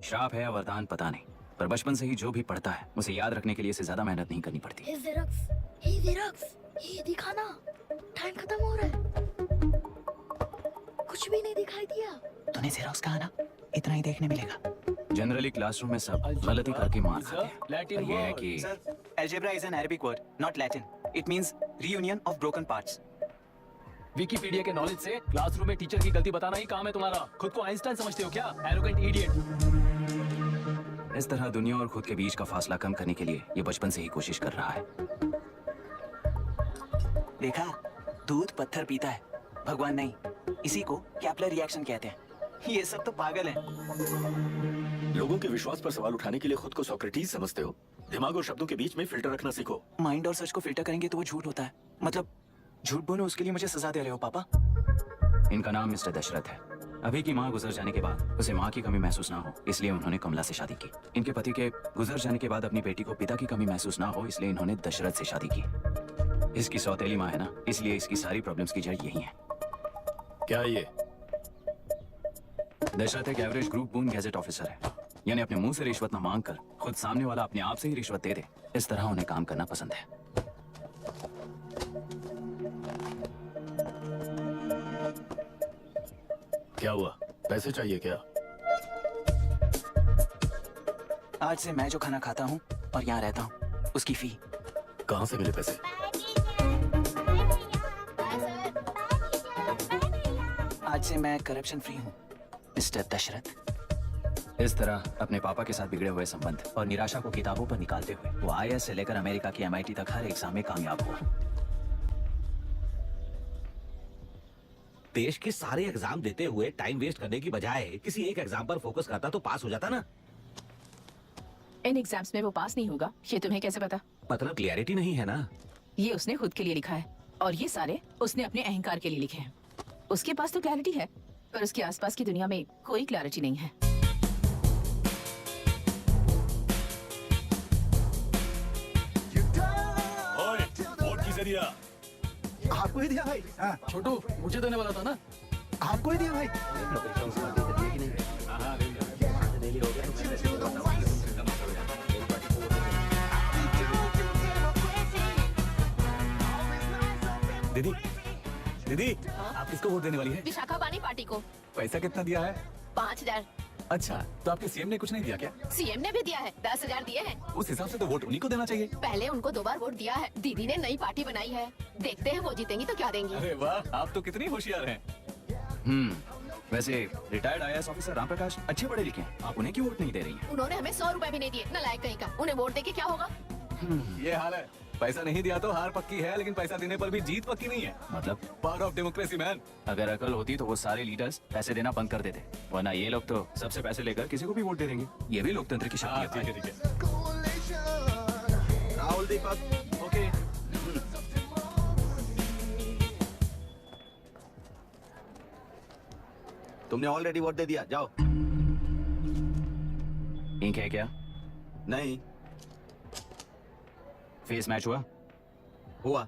श्राप है या वरदान पता नहीं, पर बचपन से ही जो भी पढ़ता है उसे याद रखने के लिए इसे ज्यादा मेहनत नहीं करनी पड़ती। ये दिखाना, टाइम खत्म हो रहा है। कुछ भी नहीं दिखाई दिया। तूने जेरोक्स कहा ना, इतना ही देखने मिलेगा। जनरली क्लासरूम में सब गलती करके मार खाते हैं, पर यह है कि algebra is an Arabic word, not Latin. It means reunion of broken parts. Wikipedia के नॉलेज से क्लासरूम में टीचर की गलती बताना ही काम है तुम्हारा। खुद को आइंस्टाइन समझते हो क्या? Arrogant idiot. इस तरह दुनिया और खुद के बीच का फासला कम करने के लिए ये बचपन से ही कोशिश कर रहा है। देखा, दूध पत्थर पीता है, भगवान नहीं। इसी को कैपलर रिएक्शन कहते हैं। ये सब तो पागल है। लोगों के विश्वास पर सवाल उठाने के लिए खुद को सोक्रेटिस समझते हो? दिमाग और शब्दों के बीच में फिल्टर रखना सीखो। माइंड और सच को फिल्टर करेंगे तो वो झूठ होता है। मतलब झूठ बोलो, उसके लिए मुझे सजा दे रहे हो पापा? इनका नाम मिस्टर दशरथ है। अभी की माँ गुजर जाने के बाद उसे माँ की कमी महसूस ना हो, इसलिए उन्होंने कमला से शादी की। इनके पति के गुजर जाने के बाद अपनी बेटी को पिता की कमी महसूस ना हो, इसलिए इन्होंने दशरथ से शादी की। इसकी सौतेली माँ है ना, इसलिए इसकी सारी प्रॉब्लम्स की जड़ यही है। क्या ये? दशरथ एक average group one gadget officer है, यानी अपने मुंह से रिश्वत न मांग कर खुद सामने वाला अपने आप से ही रिश्वत दे दे, इस तरह उन्हें काम करना पसंद है। क्या हुआ? पैसे चाहिए क्या? आज से मैं जो खाना खाता हूँ और यहाँ रहता हूँ, उसकी फी। कहाँ से मिले पैसे? आज से मैं करप्शन फ्री हूँ, मिस्टर दशरथ। इस तरह अपने पापा के साथ बिगड़े हुए संबंध और निराशा को किताबों पर निकालते हुए वो IAS से लेकर अमेरिका की MIT तक हर एग्जाम में कामयाब हुआ। देश के सारे एग्जाम देते हुए टाइम वेस्ट करने की बजाय किसी एक एग्जाम पर फोकस करता तो पास हो जाता ना। इन एग्जाम्स में वो पास नहीं होगा, ये तुम्हें कैसे पता? मतलब क्लियरिटी नहीं है ना। ये उसने खुद के लिए लिखा है और ये सारे उसने अपने अहंकार के लिए लिखे हैं। उसके पास तो क्लैरिटी है, पर उसके आसपास की दुनिया में कोई क्लैरिटी नहीं है। ओए, वोट किसे दिया? आपको ही दिया भाई। हाँ, छोटू मुझे देने वाला था ना। आपको ही दिया भाई। दीदी, दीदी, आप किसको वोट देने वाली है? विशाखा बानी पार्टी को। पैसा कितना दिया है? 5000। अच्छा, तो आपके सीएम ने कुछ नहीं दिया क्या? सीएम ने भी दिया है, 10,000 दिए हैं। उस हिसाब से तो वोट उन्हीं को देना चाहिए। पहले उनको 2 बार वोट दिया है। दीदी ने नई पार्टी बनाई है, देखते हैं वो जीतेंगी तो क्या देंगी। अरे वाह, आप तो कितनी होशियार हैं। वैसे retired IAS officer Ram Prakash अच्छे पढ़े लिखे हैं, आप उन्हें क्यों वोट नहीं दे रही हैं? उन्होंने हमें 100 रुपए भी नहीं दिए, नालायक कहीं का। उन्हें वोट देके क्या होगा? ये हाल है। पैसा नहीं दिया तो हार पक्की है, लेकिन पैसा देने पर भी जीत पक्की नहीं है। मतलब पावर ऑफ डेमोक्रेसी मैन। अगर अकल होती तो वो सारे लीडर्स पैसे देना बंद कर देते, वरना ये लोग तो सबसे पैसे लेकर किसी को भी वोट दे देंगे। ये भी लोकतंत्र की शक्ति है। ठीक है, ठीक है। राहुल दीपक, ओके। तुमने ऑलरेडी वोट दे दिया, जाओ। इंक है क्या? नहीं फेस मैच हुआ? हुआ।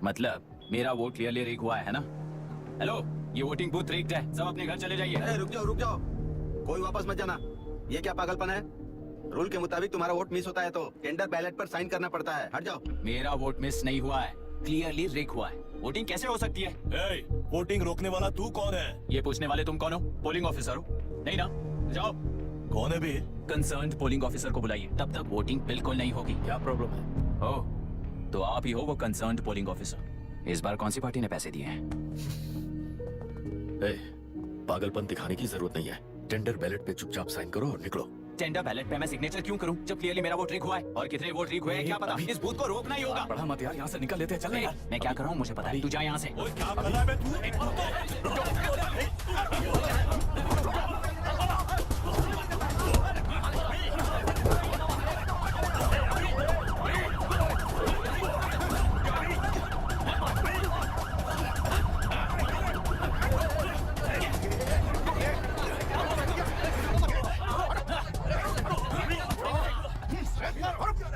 मतलब मेरा वोट क्लियरली रीक हुआ है ना? हेलो, ये वोटिंग बूथ रीक्ड है, सब अपने घर चले जाइए। रुक जाओ, कोई वापस मत जाना। ये क्या पागलपन है? रूल के मुताबिक तुम्हारा वोट मिस होता है तो टेंडर बैलेट पर साइन करना पड़ता है। हट जाओ। मेरा वोट मिस नहीं हुआ है, क्लियरली रीक हुआ है। वोटिंग कैसे हो सकती है? वोटिंग रोकने वाला तू कौन है? ये पूछने वाले तुम कौन हो? पोलिंग ऑफिसर हो? नहीं ना? जाओ। कौन है बे? कंसर्न्ड पोलिंग ऑफिसर को बुलाइए, तब तक वोटिंग बिल्कुल नहीं होगी। क्या प्रॉब्लम है? ओह, तो आप ही हो वो कंसर्न्ड पोलिंग ऑफिसर। इस बार कौन सी पार्टी ने पैसे दिए हैं? पागलपन दिखाने की जरूरत नहीं है। टेंडर बैलेट पे चुपचाप साइन करो और निकलो। टेंडर बैलेट पे मैं सिग्नेचर क्यों करूं जब क्लियरली मेरा वोट रीक हुआ है? और कितने वोट रीक हुए हैं क्या पता? इस बूथ को रोकना ही होगा। पढ़ा मत यार, यहाँ से निकल लेते हैं, चल यार। मैं क्या कर रहा हूँ मुझे पता है, तू जा यहाँ से। क्या कर रहा है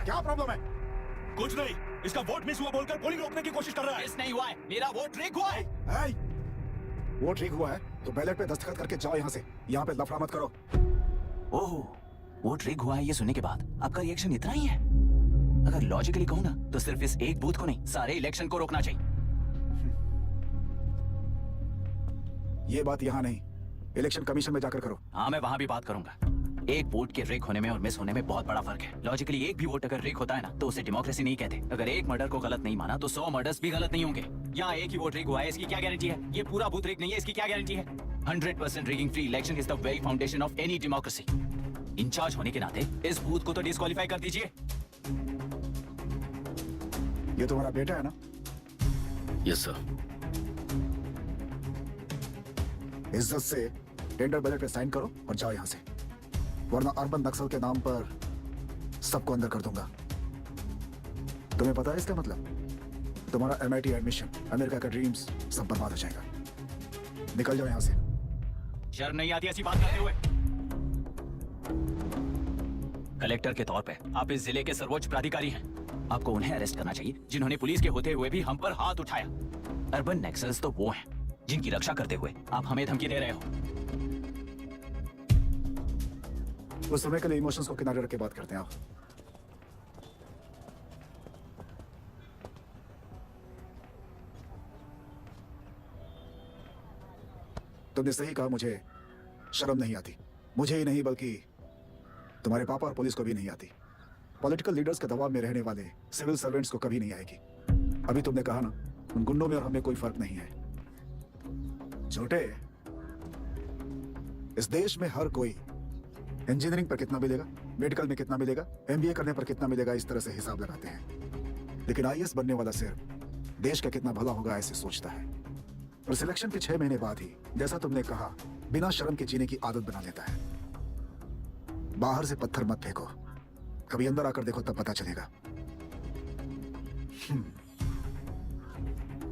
क्या प्रॉब्लम है? कुछ नहीं, इसका वोट मिस हुआ बोलकर पोलिंग रोकने की कोशिश कर रहा है। मिस नहीं हुआ है, मेरा वोट रीक हुआ है। वोट ठीक हुआ है तो बैलेट पे दस्तखत करके जाओ यहाँ से। यहाँ पे लफड़ा मत करो। ओहो, वो ट्रिक हुआ है ये सुनने के बाद आपका रिएक्शन इतना ही है? अगर लॉजिकली कहूँ ना तो सिर्फ इस एक बूथ को नहीं, सारे इलेक्शन को रोकना चाहिए। ये बात यहाँ नहीं, इलेक्शन कमीशन में जाकर करो। हाँ, मैं वहां भी बात करूंगा। एक वोट के रिक होने में और मिस होने में बहुत बड़ा फर्क है। लॉजिकली एक भी वोट अगर रिक होता है ना तो उसे डेमोक्रेसी नहीं कहते। अगर एक मर्डर को गलत नहीं माना तो 100 मर्डर्स भी गलत नहीं होंगे। यहाँ एक ही वोट रिक हुआ है, इसकी क्या गारंटी है? ये पूरा बूथ रिक नहीं है, इसकी क्या गारंटी है? 100% rigging free election is the very foundation of any democracy. Incharge होने के नाते इस बूथ को तो डिस्क्वालीफाई कर दीजिए। ये तुम्हारा बेटा है ना? Yes sir. इज्जत से टेंडर बैलेट पे साइन करो और जाओ यहाँ से, वरना अर्बन नक्सल के नाम पर सबको अंदर कर दूंगा। तुम्हें पता है इसका मतलब? तुम्हारा MIT एडमिशन, अमेरिका का ड्रीम्स सब बर्बाद हो जाएगा। निकल जाओ यहाँ से। शर्म नहीं आती ऐसी बात करते हुए? कलेक्टर के तौर पे आप इस जिले के सर्वोच्च प्राधिकारी हैं। आपको उन्हें अरेस्ट करना चाहिए जिन्होंने पुलिस के होते हुए भी हम पर हाथ उठाया। अर्बन नेक्सल्स तो वो हैं जिनकी रक्षा करते हुए आप हमें धमकी दे रहे हो। उस समय के लिए इमोशंस को किनारे रख के बात करते हैं आप। तुमने सही कहा, मुझे शर्म नहीं आती। मुझे ही नहीं बल्कि तुम्हारे पापा और पुलिस को भी नहीं आती। पॉलिटिकल लीडर्स के दबाव में रहने वाले सिविल सर्वेंट्स को कभी नहीं आएगी। अभी तुमने कहा ना, उन गुंडों में और हमें कोई फर्क नहीं है। छोटे, इस देश में हर कोई इंजीनियरिंग पर कितना मिलेगा, मेडिकल में कितना मिलेगा, MBA करने पर कितना मिलेगा, इस तरह से हिसाब लगाते हैं। लेकिन IAS बनने वाला सिर्फ देश का कितना भला होगा ऐसे सोचता है। और सिलेक्शन के 6 महीने बाद ही, जैसा तुमने कहा, बिना शर्म के जीने की आदत बना लेता है। बाहर से पत्थर मत फेंको, कभी अंदर आकर देखो तब पता चलेगा।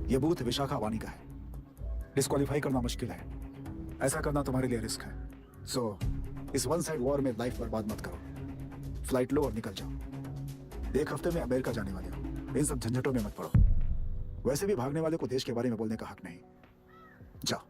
यह बूथ विशाखावाणी का है। डिस्क्वालीफाई करना मुश्किल है, ऐसा करना तुम्हारे लिए रिस्क है। सो इस वन साइड वॉर में लाइफ बर्बाद मत करो। फ्लाइट लो और निकल जाओ। 1 हफ्ते में अमेरिका जाने वाले हो, इन सब झंझटों में मत पड़ो। वैसे भी भागने वाले को देश के बारे में बोलने का हक नहीं। जाओ।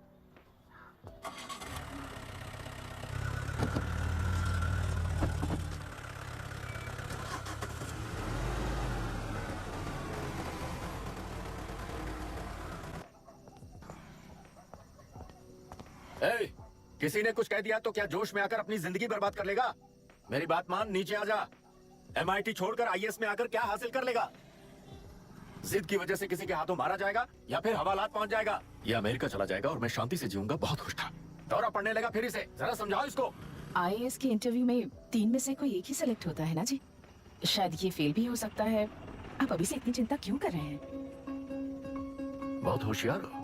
ए, किसी ने कुछ कह दिया तो क्या जोश में आकर अपनी जिंदगी बर्बाद कर लेगा? मेरी बात मान, नीचे आ जा। MIT छोड़कर IAS में आकर क्या हासिल कर लेगा? जिद की वजह से किसी के हाथों मारा जाएगा या फिर हवालात पहुंच जाएगा। ये अमेरिका चला जाएगा और मैं शांति से जीऊंगा। बहुत खुश था। दौरा पड़ने लगा फिर इसे, जरा समझाओ इसको। IAS के इंटरव्यू में 3 में से कोई एक ही सेलेक्ट होता है ना जी? शायद ये फेल भी हो सकता है। आप अभी से इतनी चिंता क्यों कर रहे हैं? बहुत होशियार हो।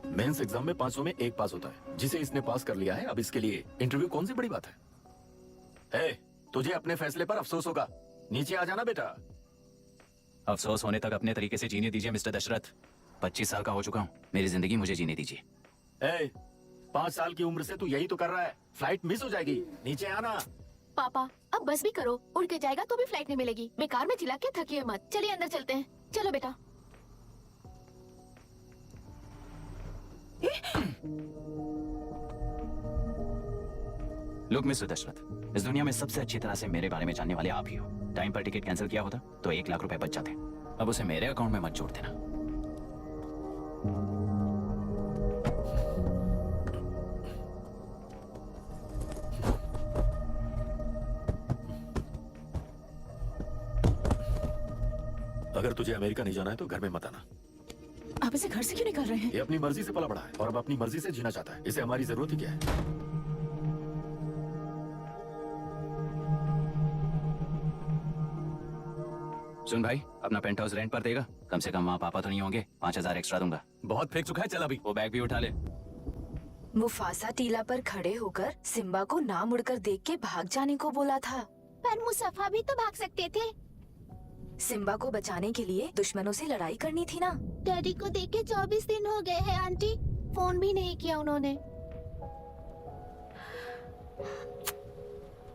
मेंस एग्जाम में 500 में 1 पास होता है, जिसे इसने पास कर लिया है। अब इसके लिए इंटरव्यू कौन सी बड़ी बात है? तुझे अपने फैसले पर अफसोस होगा। नीचे आ जाना बेटा। अफसोस होने तक अपने तरीके से जीने दीजिए मिस्टर दशरथ। 25 साल का हो चुका हूँ, मेरी जिंदगी मुझे जीने दीजिए। 5 साल की उम्र से तू यही तो कर रहा है। फ्लाइट मिस हो जाएगी, नीचे आना। पापा अब बस भी करो, उड़ के जाएगा तो भी फ्लाइट नहीं मिलेगी। बेकार में चिल्ला के थकिए मत। चलिए अंदर चलते हैं। चलो बेटा। लुक मिस्टर दशरथ, इस दुनिया में सबसे अच्छी तरह से मेरे बारे में जानने वाले आप ही हो। टाइम पर टिकट कैंसिल किया होता तो 1 लाख रुपए बच जाते। अब उसे मेरे अकाउंट में मत जोड़ देना। अगर तुझे अमेरिका नहीं जाना है तो घर में मत आना। आप इसे घर से क्यों निकाल रहे हैं? ये अपनी मर्जी से पला बड़ा है और अब अपनी मर्जी से जीना चाहता है। इसे हमारी जरूरत ही क्या है? सुन भाई, अपना पेंट हाउस रेंट पर देगा? कम से कम वहाँ पापा तो नहीं होंगे। 5000 एक्स्ट्रा दूंगा। बहुत फेंक चुका है, चल अभी। वो बैग भी उठा ले। मुफासा टीला पर खड़े होकर सिम्बा को ना मुड़कर देख के भाग जाने को बोला था। पर मुसफा भी तो भाग सकते थे। सिम्बा को बचाने के लिए दुश्मनों से लड़ाई करनी थी ना। डैडी को देख के 24 दिन हो गए हैं आंटी। फोन भी नहीं किया उन्होंने।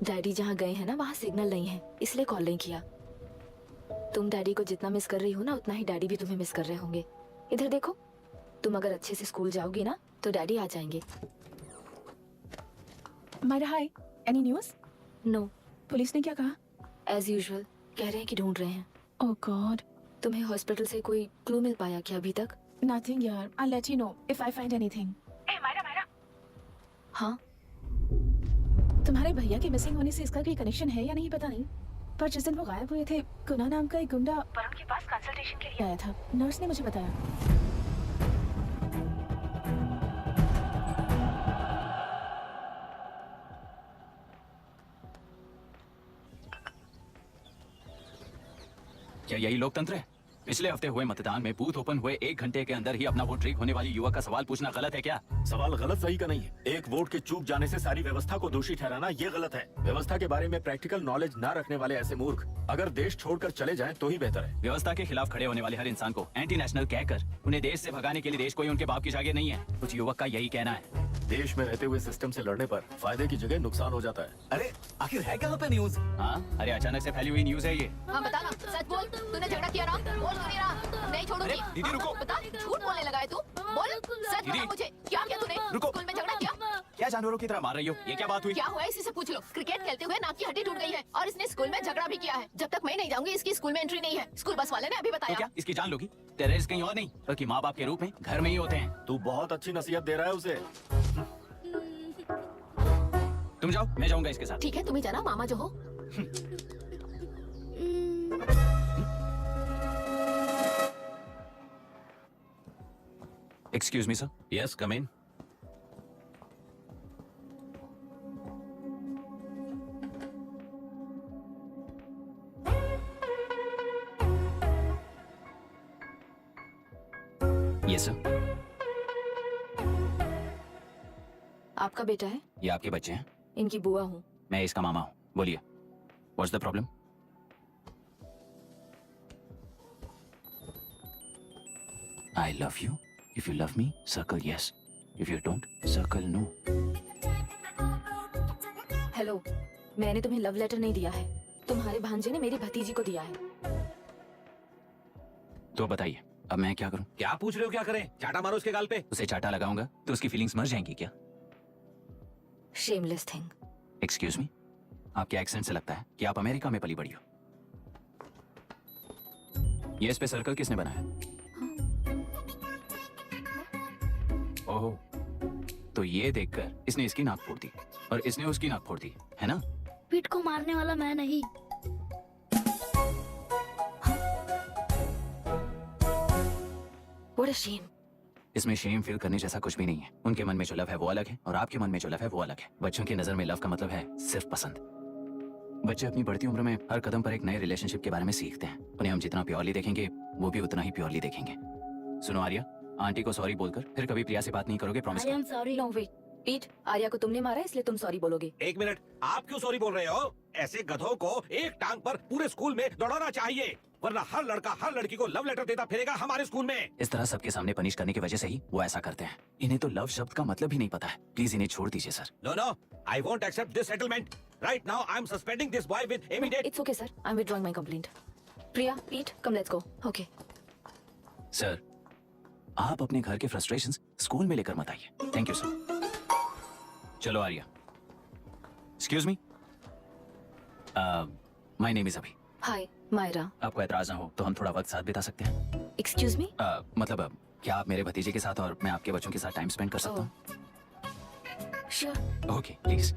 डैडी जहाँ गए हैं ना, वहाँ सिग्नल नहीं है, इसलिए कॉल नहीं किया। तुम डैडी को जितना मिस कर रही हो ना, उतना ही डैडी भी तुम्हें मिस कर रहे होंगे। इधर देखो, तुम अगर अच्छे से स्कूल जाओगी ना तो डैडी आ जाएंगे। Myra, hi. Any news? No, police ने क्या कहा? एज यूजुअल कह रहे हैं कि ढूंढ रहे हैं। ओह गॉड, तुम्हें हॉस्पिटल से कोई क्लू मिल पाया क्या अभी तक? नथिंग यार। I let you know if I find anything. हाँ, तुम्हारे भैया के मिसिंग होने से इसका कोई कनेक्शन है या नहीं पता नहीं, पर जिस दिन वो गायब हुए थे गुना नाम का एक गुंडा वरुण के पास कंसल्टेशन के लिए आया था। नर्स ने मुझे बताया। क्या यही लोकतंत्र है? पिछले हफ्ते हुए मतदान में बूथ ओपन हुए 1 घंटे के अंदर ही अपना वोट लीक होने वाली युवक का सवाल पूछना गलत है क्या? सवाल गलत सही का नहीं है। एक वोट के चूक जाने से सारी व्यवस्था को दोषी ठहराना ये गलत है। व्यवस्था के बारे में प्रैक्टिकल नॉलेज ना रखने वाले ऐसे मूर्ख अगर देश छोड़कर चले जाएं तो ही बेहतर है। व्यवस्था के खिलाफ खड़े होने वाले हर इंसान को एंटी नेशनल कहकर उन्हें देश से भगाने के लिए देश कोई उनके बाप की जागीर नहीं है। कुछ युवक का यही कहना है। देश में रहते हुए सिस्टम से लड़ने पर फायदे की जगह नुकसान हो जाता है। अरे आखिर है क्या पे न्यूज? हाँ, अरे अचानक से फैली हुई न्यूज है ये। हाँ बता ना, सच बोल, तूने झगड़ा किया ना? बोल क्यों नहीं रहा? नहीं छोड़ूंगी। अरे, दीदी रुको। बता, झूठ बोलने लगा है तू? बोल, सच दीदी। बता मुझे, क्या किया तूने? रुको। स्कूल में झगड़ा किया? क्या जानवरों की तरह मार रही हो? ये क्या बात हुई? क्या हुआ है इसी से पूछ लो। क्रिकेट खेलते हुए नाक की हड्डी टूट गई है और इसने स्कूल में झगड़ा भी किया है। जब तक मैं नहीं जाऊंगी इसकी स्कूल में एंट्री नहीं है। स्कूल बस वाले ने अभी तो बताया। क्या इसकी जान लोगी? टेररिस्ट कहीं और नहीं बल्कि माँ बाप के रूप में घर में ही होते हैं। तू बहुत अच्छी नसीहत दे रहा है उसे। तुम जाओ, मैं जाऊंगा इसके साथ। ठीक है, तुम ही जाना, मामा जो हो। Excuse me sir. Yes, come in. Yes sir. आपका बेटा है? ये आपके बच्चे हैं? इनकी बुआ हूँ। मैं इसका मामा हूँ। बोलिए, what's the problem? I love you. If you love me, circle yes. If you don't, circle no. Hello, मैंने तुम्हें लव लेटर नहीं दिया है। तुम्हारे भांजे ने मेरी भतीजी को दिया है। तो बताइए, अब मैं क्या करूं? क्या पूछ रहे हो? क्या करें? चाटा मारो उसके गाल पे। उसे चाटा लगाऊंगा तो उसकी फीलिंग्स मर जाएंगी क्या? Shameless thing. एक्सक्यूज मी, आपके एक्सेंट से लगता है कि आप अमेरिका में पली बड़ी हो। ये इस पे सर्कल किसने बनाया? ओह, तो ये देखकर इसने इसकी नाक फोड़ दी और इसने उसकी नाक फोड़ दी, है ना? पीठ को मारने वाला मैं नहीं। What a shame। इसमें शेम फील करने जैसा कुछ भी नहीं है। उनके मन में जो लव है वो अलग है और आपके मन में जो लव है वो अलग है। बच्चों की नजर में लव का मतलब है सिर्फ पसंद। बच्चे अपनी बढ़ती उम्र में हर कदम पर एक नए रिलेशनशिप के बारे में सीखते हैं। उन्हें हम जितना प्योरली देखेंगे वो भी उतना ही प्योरली देखेंगे। सुनो आर्या, आंटी को सॉरी बोलकर फिर कभी प्रिया से बात नहीं करोगे, प्रॉमिस करो। सॉरी। नो वेट, पीट, आर्या को तुमने मारा इसलिए तुम सॉरी बोलोगे। एक मिनट, आप क्यों सॉरी बोल रहे हो? ऐसे गधों को एक टांग पर पूरे स्कूल में दौड़ाना चाहिए, वरना हर लड़का हर लड़की को लव लेटर देता फिरेगा हमारे स्कूल में। इस तरह सबके सामने पनिश करने की वजह से ही वो ऐसा करते हैं। इन्हें तो लव शब्द का मतलब ही नहीं पता है। प्लीज इन्हें छोड़ दीजिए sir. No no, I won't accept this settlement. Right now I am suspending this boy with immediate. It's okay sir, I am withdrawing my complaint. Priya, Pete, come let's go. Okay sir, आप अपने घर के frustrations school में लेकर मत आइए। Thank you sir. चलो Arya. Excuse me, my name is Abhi. Hi Myra. आपको एतराज ना हो तो हम थोड़ा वक्त साथ बिता सकते हैं? Excuse me. मतलब क्या आप मेरे भतीजे के साथ और मैं आपके बच्चों के साथ टाइम स्पेंड कर सकता हूँ? Sure. Okay please.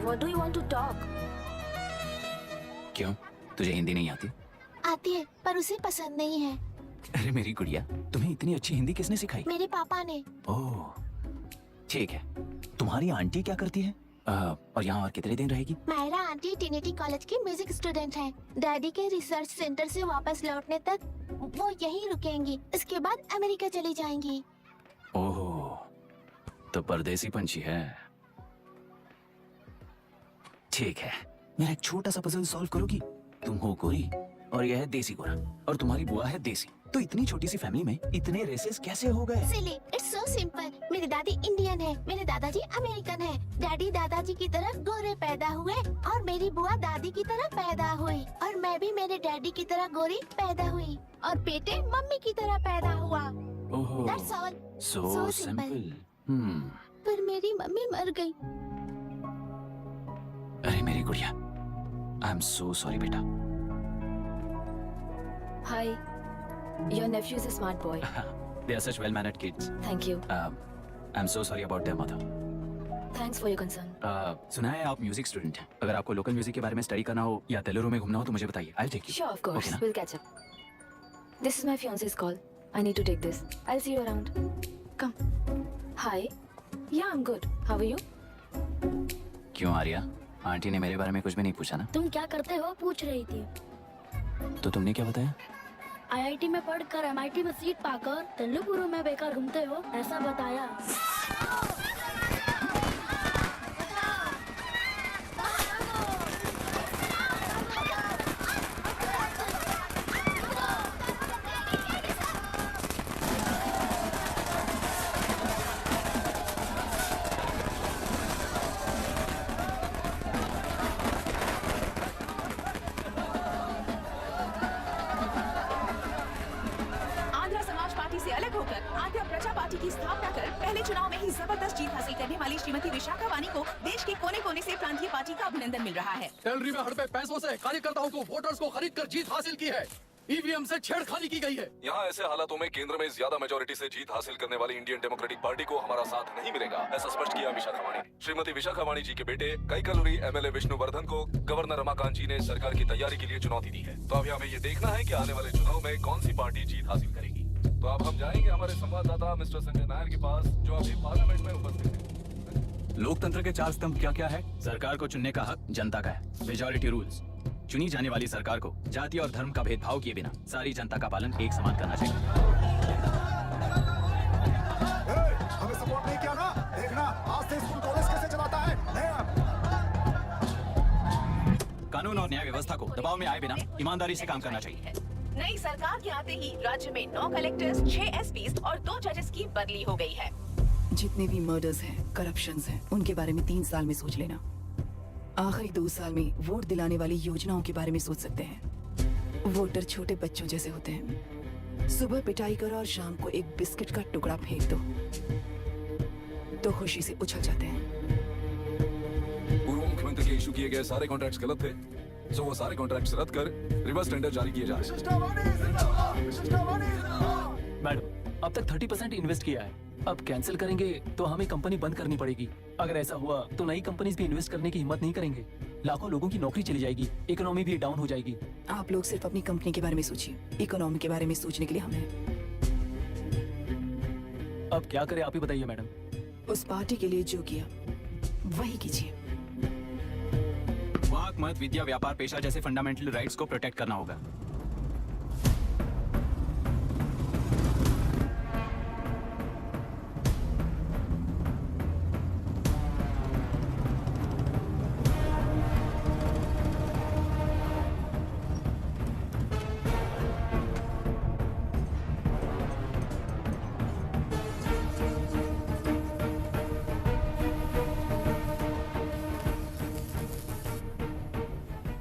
What do you want to talk? क्यों, तुझे हिंदी नहीं आती? आती है पर उसे पसंद नहीं है। अरे मेरी गुड़िया, तुम्हें इतनी अच्छी हिंदी किसने सिखाई? मेरे पापा ने। ओह ठीक है। तुम्हारी आंटी क्या करती है? और यहाँ और कितने दिन रहेगी? मायरा आंटी ट्रिनिटी कॉलेज की म्यूजिक स्टूडेंट हैं। डैडी के रिसर्च सेंटर से वापस लौटने तक वो यहीं रुकेंगी। इसके बाद अमेरिका चली जाएंगी। ओह, तो परदेसी पंछी है। ठीक है, मेरा एक छोटा सा पजल सॉल्व करोगी? तुम हो गोरी और यह है देसी गोरा और तुम्हारी बुआ है देसी। तो इतनी छोटी सी फैमिली में इतने रेसेस कैसे हो गए? सिली, इट्स सो सिंपल। मेरी दादी इंडियन है, मेरे दादाजी अमेरिकन है। डैडी दादाजी की तरह गोरे पैदा हुए और मेरी बुआ दादी की तरह पैदा हुई और मैं भी मेरे डैडी की तरह गोरी पैदा हुई और बेटे मम्मी की तरह पैदा हुआ। ओहो, That's all. so so simple. पर मेरी मम्मी मर गई। अरे मेरी गुड़िया, आई एम सो सॉरी बेटा। Hi. Your nephew is a smart boy. They are such well-mannered kids. Thank you. I'm so sorry about their mother. Thanks for your concern. सुना है आप म्यूजिक स्टूडेंट हैं। अगर आपको लोकल म्यूजिक के बारे में स्टडी करना हो या तेलुरु में घूमना हो तो मुझे बताइए। I'll take you. Sure, of course. Okay, ना? We'll catch up. This is my fiance's call. I need to take this. I'll see you around. Come. Hi. Yeah, I'm good. How are you? क्यों Arya? Aunty ने मेरे बारे में कुछ भी नहीं पूछा ना? तुम क्या करते हो पूछ रही थी। तो तुमने क्या बताया? आईआईटी में पढ़कर एमआईटी में सीट पाकर तेलुगुरु में बेकार घूमते हो ऐसा बताया। आंध्र समाज पार्टी से अलग होकर आंध्र प्रजा पार्टी की स्थापना कर पहले चुनाव में ही जबरदस्त जीत हासिल करने वाली श्रीमती विशाखा वानी को देश के कोने कोने से प्रांतीय पार्टी का अभिनंदन मिल रहा है। टेलरी में हड़पे पैसों से कार्यकर्ताओं को वोटर्स को खरीद कर जीत हासिल की है। ईवीएम से छेड़खानी की गई है। यहाँ ऐसे हालातों में केंद्र में ज्यादा मेजोरिटी से जीत हासिल करने वाली इंडियन डेमोक्रेटिक पार्टी को हमारा साथ नहीं मिलेगा, ऐसा स्पष्ट किया विशाखा वाणी ने। श्रीमती विशाखा वाणी जी के बेटे कैकलूरी एमएलए विष्णुवर्धन को गवर्नर रमाकांत जी ने सरकार की तैयारी के लिए चुनौती दी है। तो अभी हमें ये देखना है कि आने वाले चुनाव में कौन सी पार्टी जीत हासिल करेगी। तो अब हम जाएंगे हमारे संवाददाता मिस्टर संजय नायर के पास, जो अभी पार्लियामेंट में उपस्थित है। लोकतंत्र के चार स्तंभ क्या क्या है? सरकार को चुनने का हक जनता का है। Majority rules. चुनी जाने वाली सरकार को जाति और धर्म का भेदभाव किए बिना सारी जनता का पालन एक समान करना चाहिए। हमें सपोर्ट नहीं किया ना? देखना आज से स्कूल कॉलेज कैसे चलाता है। कानून और न्याय व्यवस्था को दबाव में आए बिना ईमानदारी से काम करना चाहिए। नई सरकार के आते ही राज्य में 9 कलेक्टर्स, 6 एसपीज और 2 जजेस की बदली हो गई है। जितने भी मर्डर्स हैं, करप्शंस हैं, उनके बारे में 3 साल में सोच लेना। आखिरी 2 साल में वोट दिलाने वाली योजनाओं के बारे में सोच सकते हैं। वोटर छोटे बच्चों जैसे होते हैं। सुबह पिटाई करो और शाम को एक बिस्किट का टुकड़ा फेंक दो तो खुशी से उछल जाते हैं। पूर्व मुख्यमंत्री के इशू किए गए सारे कॉन्ट्रैक्ट्स गलत थे, सो वो सारे कॉन्ट्रैक्ट्स रद्द कर रिवर्स टेंडर जारी किए जा रहे हैं। मैडम, अब तक 30% इन्वेस्ट किया है। अब कैंसिल करेंगे तो हमें कंपनी बंद करनी पड़ेगी। अगर ऐसा हुआ तो नई कंपनीज भी इन्वेस्ट करने की हिम्मत नहीं करेंगे। लाखों लोगों की नौकरी चली जाएगी, इकोनॉमी भी डाउन हो जाएगी। आप लोग सिर्फ अपनी कंपनी के बारे में सोचिए, इकोनॉमी के बारे में सोचने के लिए हम हैं। अब क्या करें आप ही बताइए मैडम। उस पार्टी के लिए जो किया वही कीजिए। वाक, मत, विद्या, व्यापार, पेशा जैसे फंडामेंटल राइट्स को प्रोटेक्ट करना होगा।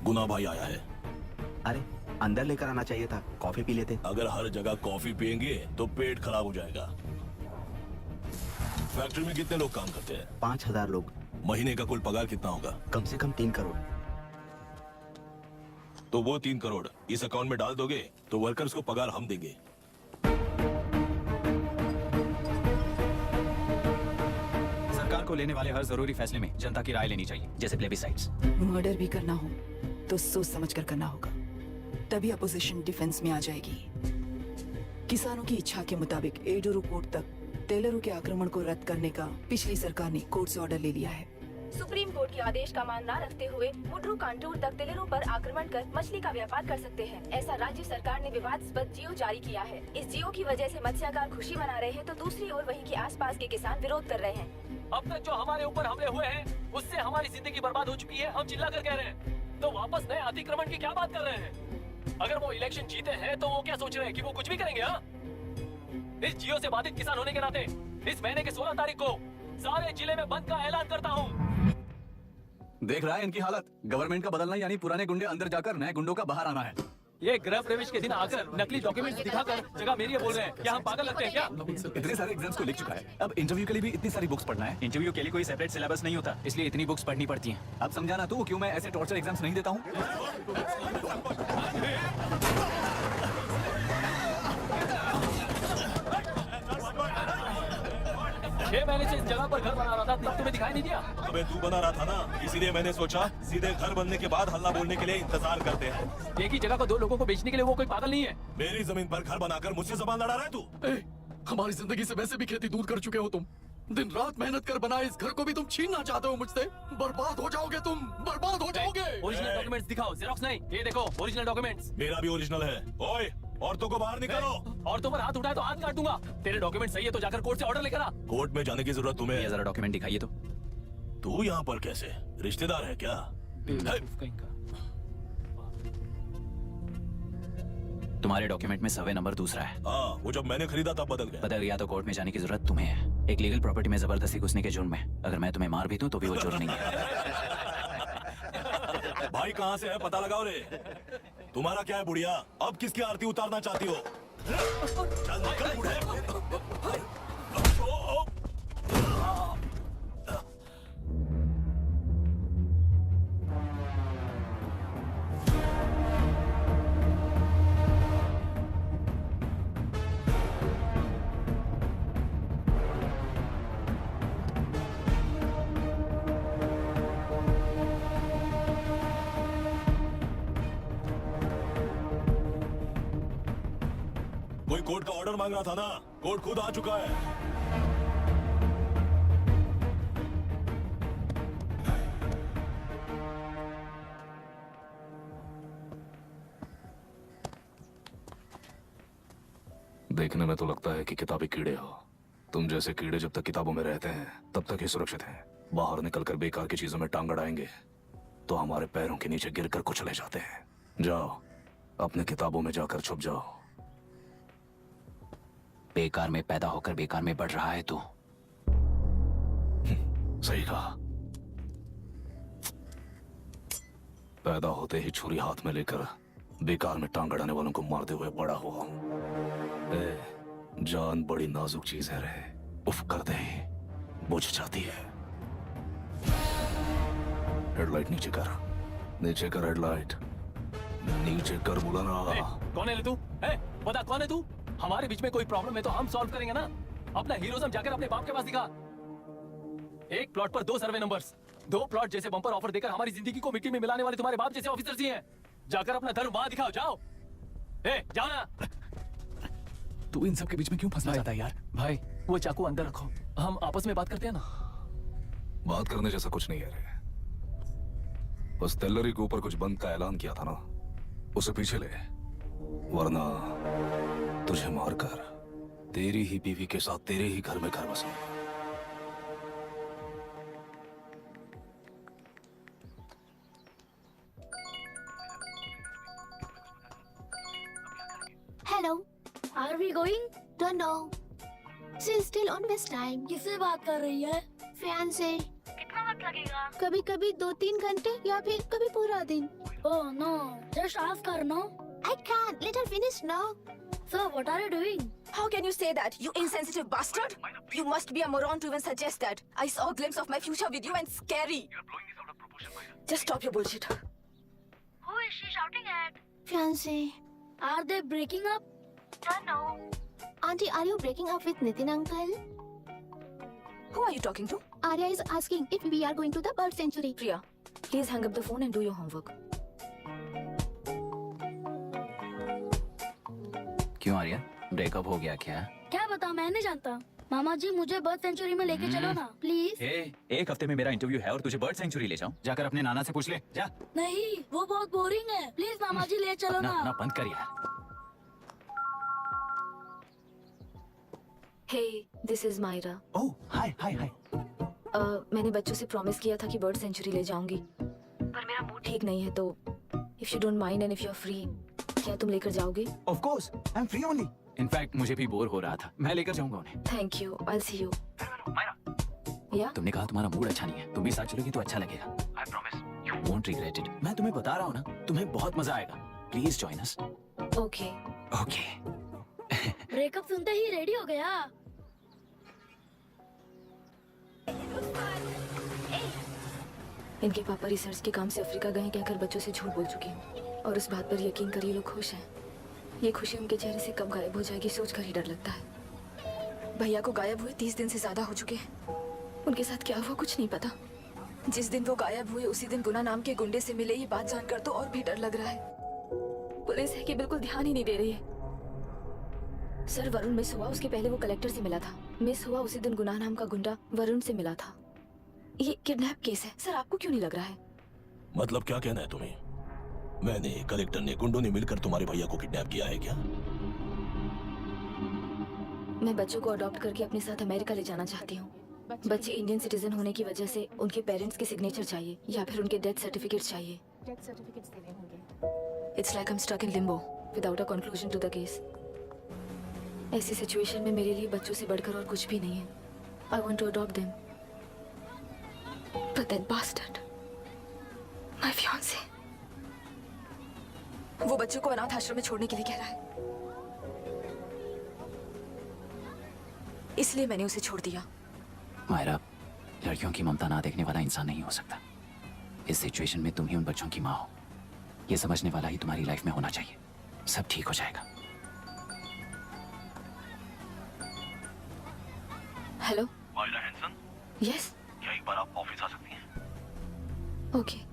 गुना भाई आया है। अरे अंदर लेकर आना चाहिए था, कॉफी पी लेते। अगर हर जगह कॉफी पियेंगे तो पेट खराब हो जाएगा। फैक्ट्री में कितने लोग काम करते हैं? 5000 लोग। महीने का कुल पगार कितना होगा? कम से कम 3 करोड़। तो वो 3 करोड़ इस अकाउंट में डाल दोगे तो वर्कर्स को पगार हम देंगे। सरकार को लेने वाले हर जरूरी फैसले में जनता की राय लेनी चाहिए, जैसे प्लेबिसाइट्स। मर्डर भी करना हो तो सोच समझ कर करना होगा, तभी अपोजिशन डिफेंस में आ जाएगी। किसानों की इच्छा के मुताबिक एडोरू कोर्ट तक टेलरों के आक्रमण को रद्द करने का पिछली सरकार ने कोर्ट से ऑर्डर ले लिया है। सुप्रीम कोर्ट के आदेश का मान न रखते हुए मुड्रू कांटूर तक टेलरों पर आक्रमण कर मछली का व्यापार कर सकते हैं, ऐसा राज्य सरकार ने विवादास्पद जियो जारी किया है। इस जियो की वजह से मत्स्यकार खुशी मना रहे हैं तो दूसरी ओर वहीं के आसपास के किसान विरोध कर रहे हैं। अब तक जो हमारे ऊपर हमले हुए हैं उससे हमारी जिंदगी बर्बाद हो चुकी है। हम चिल्ला कर कह रहे हैं तो वापस नए अतिक्रमण की क्या बात कर रहे हैं? अगर वो इलेक्शन जीते हैं तो वो क्या सोच रहे हैं कि वो कुछ भी करेंगे? हाँ, इस जियो से बाधित किसान होने के नाते इस महीने के 16 तारीख को सारे जिले में बंद का ऐलान करता हूँ। देख रहा है इनकी हालत। गवर्नमेंट का बदलना यानी पुराने गुंडे अंदर जाकर नए गुंडों का बाहर आना है। ये गृह प्रवेश के दिन आकर नकली डॉक्यूमेंट्स दिखाकर जगह मेरी बोल रहे हैं। क्या हम पागल लगते हैं क्या? इतने सारे एग्जाम्स को लिख चुका है, अब इंटरव्यू के लिए भी इतनी सारी बुक्स पढ़ना है। इंटरव्यू के लिए कोई सेपरेट सिलेबस नहीं होता, इसलिए इतनी बुक्स पढ़नी पड़ती हैं। अब समझाना तू क्यों मैं ऐसे टॉर्चर एग्जाम्स नहीं देता हूँ। 6 महीने से इस जगह पर घर बना रहा था, तब तुम्हें दिखाई नहीं दिया? अबे तू बना रहा था ना, इसीलिए मैंने सोचा सीधे घर बनने के बाद हल्ला बोलने के लिए इंतजार करते हैं। एक ही जगह को 2 लोगों को बेचने के लिए वो कोई पागल नहीं है। मेरी जमीन पर घर बनाकर मुझसे जबान लड़ा रहा है तू। हमारी जिंदगी से वैसे भी खेती दूर कर चुके हो तुम। दिन रात मेहनत कर बनाए इस घर को भी तुम छीनना चाहते हो मुझसे। बर्बाद हो जाओगे तुम, बर्बाद हो जाओगे। ओरिजिनल डॉक्यूमेंट्स दिखाओ, जेरॉक्स नहीं। ये देखो ओरिजिनल डॉक्यूमेंट्स। मेरा भी ओरिजिनल है। ओए, औरतों को बाहर निकालो। औरतों पर हाथ उठाए तो हाथ काट दूंगा। तेरे डॉक्यूमेंट सही है तो जाकर कोर्ट से ऑर्डर लेकर आ। कोर्ट में जाने की जरूरत तुम्हें ये जरा डॉक्यूमेंट दिखाइए तो। तू यहाँ पर कैसे? रिश्तेदार है क्या? कहीं का। तुम्हारे डॉक्यूमेंट में सर्वे नंबर दूसरा है। हाँ, वो जब मैंने खरीदा तब बदल गया। बदल गया तो कोर्ट में जाने की जरूरत तुम्हें है। एक लीगल प्रॉपर्टी में जबरदस्ती घुसने के जुर्म में अगर मैं तुम्हें मार भी दूं तो भी वो जुर्म नहीं है। भाई कहाँ से है पता लगाओ रे। तुम्हारा क्या है बुढ़िया? अब किसकी आरती उतारना चाहती हो? चल निकल बूढ़े। कोई कोर्ट का ऑर्डर मांग रहा था ना, कोर्ट खुद आ चुका है। देखने में तो लगता है कि किताबी कीड़े हो। तुम जैसे कीड़े जब तक किताबों में रहते हैं तब तक ही सुरक्षित हैं। बाहर निकलकर बेकार की चीजों में टांग अड़ाएंगे तो हमारे पैरों के नीचे गिरकर कुचले जाते हैं। जाओ, अपने किताबों में जाकर छुप जाओ। बेकार में पैदा होकर बेकार में बढ़ रहा है तू। सही कहा। पैदा होते ही छुरी हाथ में लेकर बेकार में टांग अड़ाने वालों को मारते हुए बड़ा हुआ हूं। जान बड़ी नाजुक चीज है रे, उफ करते ही बुझ जाती है। हेडलाइट नीचे कर, नीचे कर हेडलाइट, नीचे कर बुलाना। कौन है तू? बता कौन है तू? हमारे बीच में कोई प्रॉब्लम है तो हम सॉल्व करेंगे ना। अपना हीरोइज्म जाकर अपने बाप के पास दिखा। एक प्लॉट पर 2 सर्वे नंबर्स, 2 प्लॉट जैसे बम्पर ऑफर देकर हमारी जिंदगी को मिट्टी में मिलाने वाले तुम्हारे बाप जैसे ऑफिसर्स ही हैं। जाकर अपना धर्म वहां दिखाओ, जाओ। जाओ ना। तू इन सब के बीच में क्यों फंसना चाहता है यार? भाई वो चाकू अंदर रखो, हम आपस में बात करते हैं ना। बात करने जैसा कुछ नहीं है रे। बस टेलरी के ऊपर कुछ बंद का ऐलान किया था ना, उसे पीछे ले, वरना तुझे मारकर तेरी ही बीवी के साथ तेरे ही घर में घर बसाऊंगा। Hello. Are we going? Don't know. She's still on West time. किससे बात कर रही है? Fiance. कितना वक्त लगेगा? कभी कभी 2-3 घंटे या फिर कभी पूरा दिन. Oh no, just ask her, no? I can't. Let her finish now. So what are you doing? How can you say that, you insensitive bastard? You must be a moron to even suggest that. I saw a glimpse of my future with you and scary. You're blowing this out of proportion, Myra. Just stop your bullshit. Who is she shouting at? Fiance. Are they breaking up? Don't know. Auntie, are you breaking up with Nitin uncle? Who are you talking to? Arya is asking if we are going to the bird sanctuary. Priya, please hang up the phone and do your homework. क्यों Arya, breakup हो गया क्या? क्या बता, मैं नहीं जानता। मामा जी मुझे बर्ड सेंचुरी में लेके चलो ना, प्लीज। एक हफ्ते में मेरा इंटरव्यू है और तुझे बर्ड सेंचुरी ले जाऊं? जाकर अपने नाना से पूछ ले, जा। नहीं, वो बहुत बोरिंग है, प्लीज मामा जी ले चलो ना। ना बंद कर यार। Hey, this is Myra. Oh, hi. मैंने बच्चों से प्रॉमिस किया था कि बर्ड सेंचुरी ले जाऊंगी, पर मेरा मूड ठीक नहीं है, तो if you don't mind and if you're free, क्या तुम लेकर जाओगे? Of course, I am free only. In fact मुझे भी बोर हो रहा था, मैं लेकर जाऊंगा उन्हें। Thank you, I see you. या तुमने कहा तुम्हारा मूड अच्छा नहीं है, तुम भी साथ चलोगी तो अच्छा लगेगा। I promise you won't regret it. मैं तुम्हें बता रहा हूँ ना, तुम्हें बहुत मजा आएगा। Please join us. Okay. Okay. Breakup सुनते ही रेडी हो गया। इनके पापा रिसर्च के काम से अफ्रीका गए कहकर बच्चों से झूठ बोल चुके हैं और उस बात पर यकीन कर ये लोग खुश हैं। ये खुशी उनके चेहरे से कब गायब हो जाएगी सोचकर ही डर लगता है। भैया को गायब हुए 30 दिन से ज्यादा हो चुके हैं। उनके साथ क्या हुआ कुछ नहीं पता। जिस दिन वो गायब हुए उसी दिन गुना नाम के गुंडे से मिले, ये बात जानकर तो और भी डर लग रहा है। पुलिस है कि बिल्कुल ध्यान ही नहीं दे रही है। सर वरुण मिस हुआ, उसके पहले वो कलेक्टर से मिला था। मिस हुआ उसी दिन गुना नाम का गुंडा वरुण से मिला था। ये किडनैप केस है सर, आपको क्यों नहीं लग रहा है? मतलब क्या कहना है तुम्हें? मैंने, कलेक्टर ने, गुंडों ने मिलकर तुम्हारे भैया को किडनैप किया है क्या? मैं बच्चों को अडॉप्ट करके अपने साथ अमेरिका ले जाना चाहती हूँ। बच्चे इंडियन सिटीजन होने की वजह से उनके पेरेंट्स के सिग्नेचर चाहिए या फिर उनके डेथ सर्टिफिकेट चाहिए। डेथ सर्टिफिकेट्स देने होंगे। It's like I am stuck in limbo without a conclusion to the case. ऐसी सिचुएशन में मेरे लिए बच्चों से बढ़कर और कुछ भी नहीं है। I want to adopt them but that bastard, my fiancee, वो बच्चों को अनाथ आश्रम में छोड़ने के लिए कह रहा है। इसलिए मैंने उसे छोड़ दिया। मायरा, लड़कियों की ममता ना देखने वाला इंसान नहीं हो सकता। इस सिचुएशन में तुम ही उन बच्चों की माँ हो, ये समझने वाला ही तुम्हारी लाइफ में होना चाहिए। सब ठीक हो जाएगा। हेलो मायरा हैंसन, यस, क्या एक बार आप ऑफिस आ सकती हैं? ओके।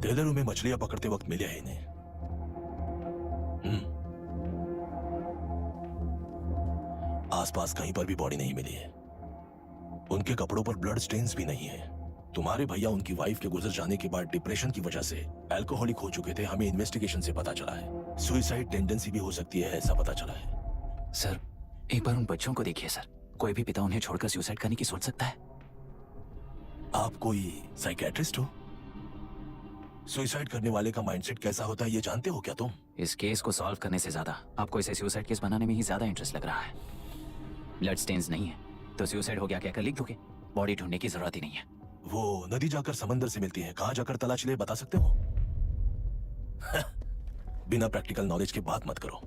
टेलरों में मछलियां पकड़ते वक्त मिले हैं इन्हें। आसपास कहीं पर भी बॉडी नहीं मिली है। उनके कपड़ों पर ब्लड स्टेन्स भी नहीं है। तुम्हारे भैया उनकी वाइफ के गुजर जाने के बाद डिप्रेशन की वजह से अल्कोहलिक हो चुके थे। हमें इन्वेस्टिगेशन से पता चला है सुसाइड टेंडेंसी भी हो सकती है, ऐसा पता चला है। सर, एक बार उन बच्चों को देखिए सर। कोई भी पिता उन्हें छोड़कर सुसाइड करने की सोच सकता है? आप कोई साइकियाट्रिस्ट हो? सुसाइड करने वाले का माइंडसेट कैसा होता है ये जानते हो क्या तुम? इस केस को सॉल्व करने से ज्यादा आपको इसे सुसाइड केस बनाने में ही ज्यादा इंटरेस्ट लग रहा है। ब्लड स्टेन्स नहीं है तो सुसाइड हो गया कहकर लिख दोगे। बॉडी ढूंढने की जरूरत ही नहीं है। वो नदी जाकर समंदर से मिलती है, कहां जाकर तलाश ले बता सकते हो? बिना प्रैक्टिकल नॉलेज के बात मत करो।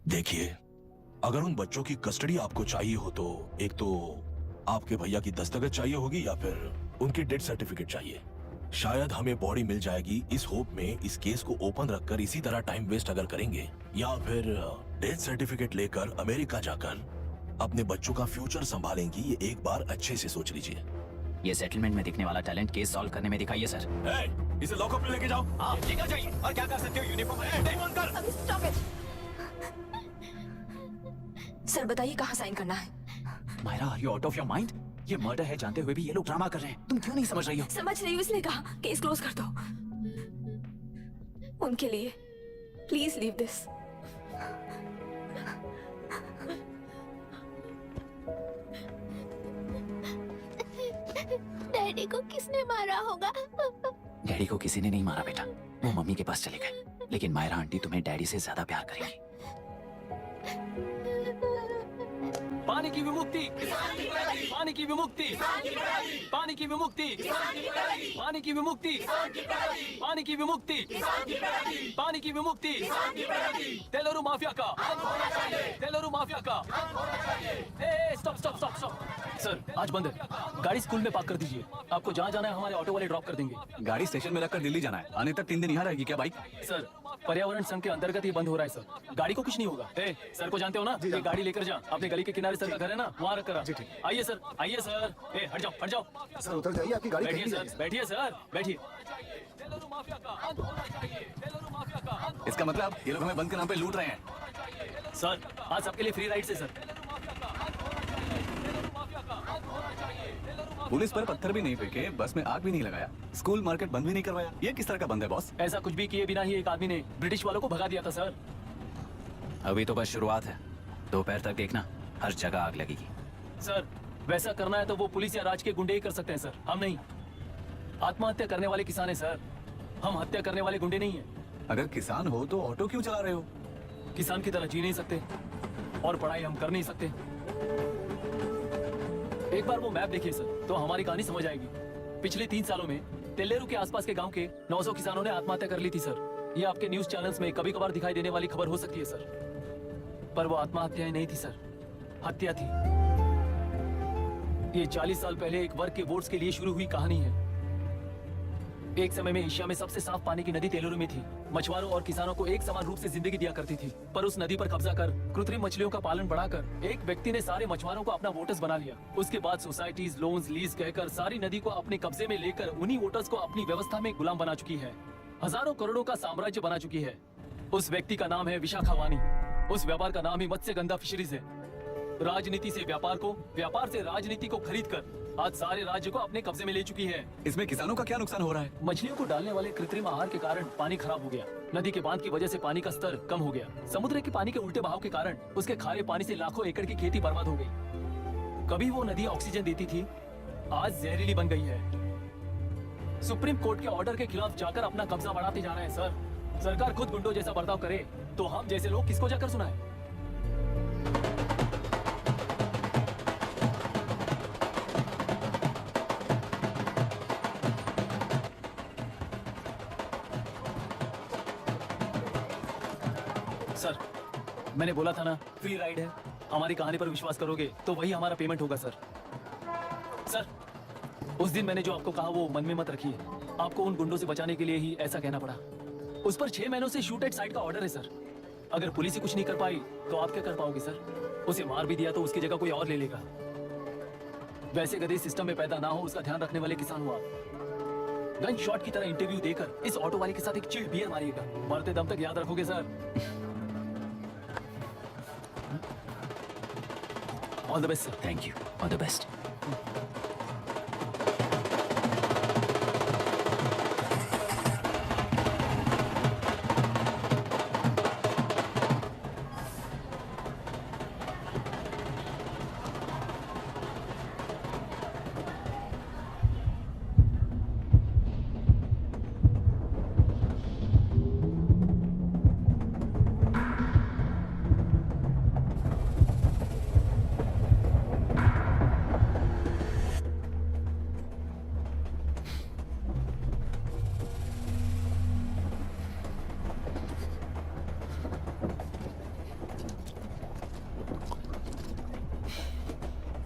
देखिए, अगर उन बच्चों की कस्टडी आपको चाहिए हो तो एक तो आपके भैया की दस्तखत चाहिए होगी या फिर उनकी डेथ सर्टिफिकेट चाहिए। शायद हमें बॉडी मिल जाएगी इस होप में इस केस को ओपन रखकर इसी तरह टाइम वेस्ट अगर करेंगे, या फिर डेथ सर्टिफिकेट लेकर अमेरिका जाकर अपने बच्चों का फ्यूचर संभालेंगी। ये एक बार अच्छे से सोच लीजिए। ये सेटलमेंट में दिखने वाला टैलेंट केस सॉल्व करने में दिखाइए सर। इसे लॉकअप में लेके जाओ। हाँ, लेकर जाइए। और क्या कर सकते हो? यूनिफॉर्म कर। Stop it. सर बताइए कहाँ साइन करना है? Myra, are you out of your mind? ये मर्डर है जानते हुए भी ये लोग ड्रामा कर रहे हैं। तुम क्यों नहीं समझ रही हो? समझ रही हूँ, इसलिए कहा केस क्लोज कर दो। उनके लिए प्लीज लीव दिस। डैडी को किसने मारा होगा? डैडी को किसी ने नहीं मारा बेटा, वो मम्मी के पास चले गए। लेकिन मायरा आंटी तुम्हें डैडी से ज्यादा प्यार करेंगी। पानी की विमुक्ति, पानी की विमुक्ति, पानी की विमुक्ति, पानी की विमुक्ति, पानी की विमुक्ति, पानी की विमुक्ति, तेलुरु माफिया का, तेलुरु माफिया का। Stop stop stop stop. Sir आज बंद है, गाड़ी स्कूल में पार्क कर दीजिए। आपको जहाँ जाना है हमारे ऑटो वाले ड्रॉप कर देंगे। गाड़ी स्टेशन में रखकर दिल्ली जाना है। आने तक 3 दिन यहाँ रहेगी क्या बाइक? सर पर्यावरण संघ के अंतर्गत ही बंद हो रहा है सर। गाड़ी को कुछ नहीं होगा। ए, सर को जानते हो ना? ये गाड़ी लेकर जा, अपने गली के किनारे सर का घर है ना, वहाँ रख कर आ। आइए सर, आइए सर। ए, हट जाओ, हट जाओ। सर उतर जाइए, आपकी गाड़ी बैठिए कहीं नहीं सर, बैठिए सर, बैठिए। इसका मतलब ये लोग हमें बंद के नाम पे लूट रहे हैं। सर आज सबके लिए फ्री राइड से सर। पुलिस पर पत्थर भी नहीं फेंके, बस में आग भी नहीं लगाया, स्कूल मार्केट बंद भी नहीं करवाया। ये किस तरह का बंद है बॉस? ऐसा कुछ भी किए बिना ही एक आदमी ने ब्रिटिश वालों को भगा दिया था सर। अभी तो बस शुरुआत है, दोपहर तक देखना हर जगह आग लगेगी। सर वैसा करना है तो वो पुलिस या राज के गुंडे ही कर सकते हैं सर, हम नहीं। आत्महत्या करने वाले किसान हैं सर, हम हत्या करने वाले गुंडे नहीं हैं। अगर किसान हो तो ऑटो क्यों चला रहे हो? किसान की तरह जी नहीं सकते और पढ़ाई हम कर नहीं सकते। एक बार वो मैप देखिए सर तो हमारी कहानी समझ आएगी। पिछले 3 सालों में तेल्लेरू के आसपास के गांव के 900 किसानों ने आत्महत्या कर ली थी सर। ये आपके न्यूज चैनल्स में कभी कभार दिखाई देने वाली खबर हो सकती है सर, पर वो आत्महत्याएं नहीं थी सर, हत्या थी। ये 40 साल पहले एक वर्ग के वोट्स के लिए शुरू हुई कहानी है। एक समय में एशिया में सबसे साफ पानी की नदी तेलुरु में थी। मछुआरों और किसानों को एक समान रूप से जिंदगी दिया करती थी, पर उस नदी पर कब्जा कर कृत्रिम मछलियों का पालन बढ़ाकर एक व्यक्ति ने सारे मछुआरों को अपना वोटर्स बना लिया। उसके बाद सोसाइटीज लोन्स लीज कहकर सारी नदी को अपने कब्जे में लेकर उन्हीं वोटर्स को अपनी व्यवस्था में गुलाम बना चुकी है। हजारों करोड़ों का साम्राज्य बना चुकी है। उस व्यक्ति का नाम है विशाखा वानी। उस व्यापार का नाम ही मत्स्यगंधा फिशरीज है। राजनीति से व्यापार को, व्यापार से राजनीति को खरीद कर आज सारे राज्य को अपने कब्जे में ले चुकी है। इसमें किसानों का क्या नुकसान हो रहा है? मछलियों को डालने वाले कृत्रिम आहार के कारण पानी खराब हो गया। नदी के बांध की वजह से पानी का स्तर कम हो गया। समुद्र के पानी के उल्टे बहाव के कारण उसके खारे पानी से लाखों एकड़ की खेती बर्बाद हो गई। कभी वो नदी ऑक्सीजन देती थी, आज जहरीली बन गई है। सुप्रीम कोर्ट के ऑर्डर के खिलाफ जाकर अपना कब्जा बढ़ाते जा रहे हैं सर। सरकार खुद गुंडों जैसा बर्ताव करे तो हम जैसे लोग किसको जाकर सुनाए? सर मैंने बोला था ना फ्री राइड है। हमारी कहानी पर विश्वास करोगे तो वही हमारा पेमेंट होगा सर। सर उस दिन मैंने जो आपको कहा वो मन में मत रखिए। आपको उन गुंडों से बचाने के लिए ही ऐसा कहना पड़ा। उस पर 6 महीनों से शूट एट साइट का ऑर्डर है सर। अगर पुलिस ही कुछ नहीं कर पाई तो आप क्या कर पाओगे सर? उसे मार भी दिया तो उसकी जगह कोई और ले लेगा। वैसे गधे सिस्टम में पैदा ना हो उसका ध्यान रखने वाले किसान हो आप। गन शॉट की तरह इंटरव्यू देकर इस ऑटो वाले के साथ एक चिल्ड बियर मारिएगा। मरते दम तक याद रखोगे sir. All the best sir. Thank you, all the best.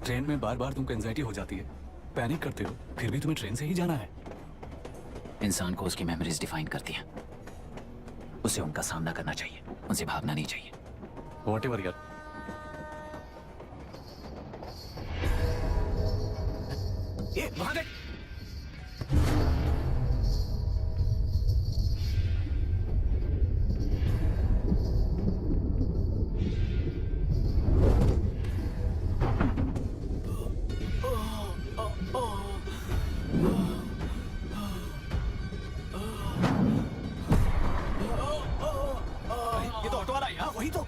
Train में बार बार तुमको एंजाइटी हो जाती है, पैनिक करते हो, फिर भी तुम्हें ट्रेन से ही जाना है। इंसान को उसकी मेमोरीज डिफाइन करती हैं। उसे उनका सामना करना चाहिए, उनसे भागना नहीं चाहिए। व्हाटएवर यार। ये वहां देख। ये तो ऑटो वाला है। वही तो।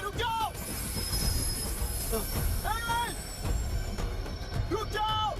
रुक जाओ! रुक जाओ!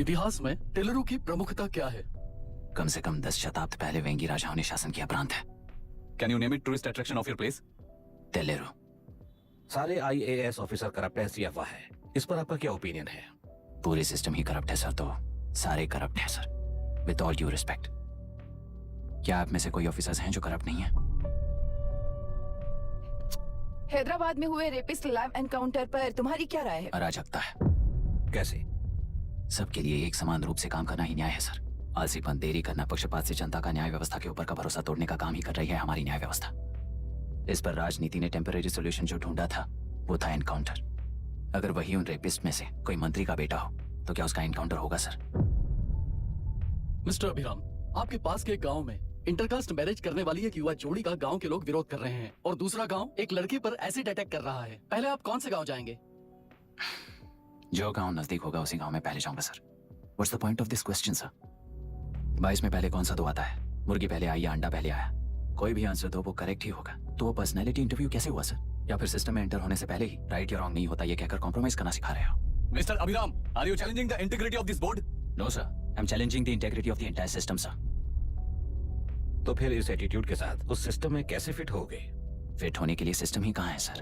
इतिहास में टेलरों की प्रमुखता क्या है? कम से कम 10 शताब्दी पहले वेंगी राजाओं ने शासन किया प्रांत है। Can you name it tourist attraction of your place? तेलेरो। सारे IAS ऑफिसर करप्ट है, ऐसी अफवाह है। इस पर आपका क्या ओपिनियन है? पूरे सिस्टम ही करप्ट है सर, तो सारे करप्ट हैं sir. With all due respect, क्या आप में से कोई ऑफिसर्स हैं जो करप्ट नहीं है? हैदराबाद में हुए रेपिस्ट लाइव एनकाउंटर पर तुम्हारी क्या राय है? अराजकता है। कैसे? सबके लिए एक समान रूप से काम करना ही न्याय है सर। आलसीपन, देरी करना, पक्षपात से जनता का न्याय व्यवस्था के ऊपर का भरोसा तोड़ने का काम ही कर रही है हमारी न्याय व्यवस्था। इस पर राजनीति ने टेम्परेरी सोल्यूशन जो ढूंढा था वो था एनकाउंटर। अगर वही उन रेपिस्ट में से कोई मंत्री का बेटा हो तो क्या उसका एनकाउंटर होगा सर? मिस्टर अभिराम, आपके पास के गांव में इंटरकास्ट मैरिज करने वाली एक युवा जोड़ी का गांव के लोग विरोध कर रहे हैं और दूसरा गांव एक लड़की पर एसिड अटैक कर रहा है। पहले आप कौन से गांव जाएंगे? जो गांव नजदीक होगा उसी गांव में पहले जाऊंगा sir. What's the point of this question sir? 22 में पहले कौन सा दो आता है? मुर्गी पहले आई या अंडा पहले आया? कोई भी आंसर दो वो करेक्ट ही होगा। तो वो पर्सनैलिटी इंटरव्यू कैसे हुआ सर? या फिर सिस्टम में एंटर होने से पहले ही राइट या रॉन्ग नहीं होता ये कहकर कॉम्प्रोमाइज करना सिखा रहे हो? Mister Abhiram, are you challenging the integrity of this board? No sir, I am challenging the integrity of the entire system sir. तो फिर इस एटीट्यूड के साथ उस सिस्टम में कैसे फिट होगे? फिट होने के लिए सिस्टम ही कहाँ है सर?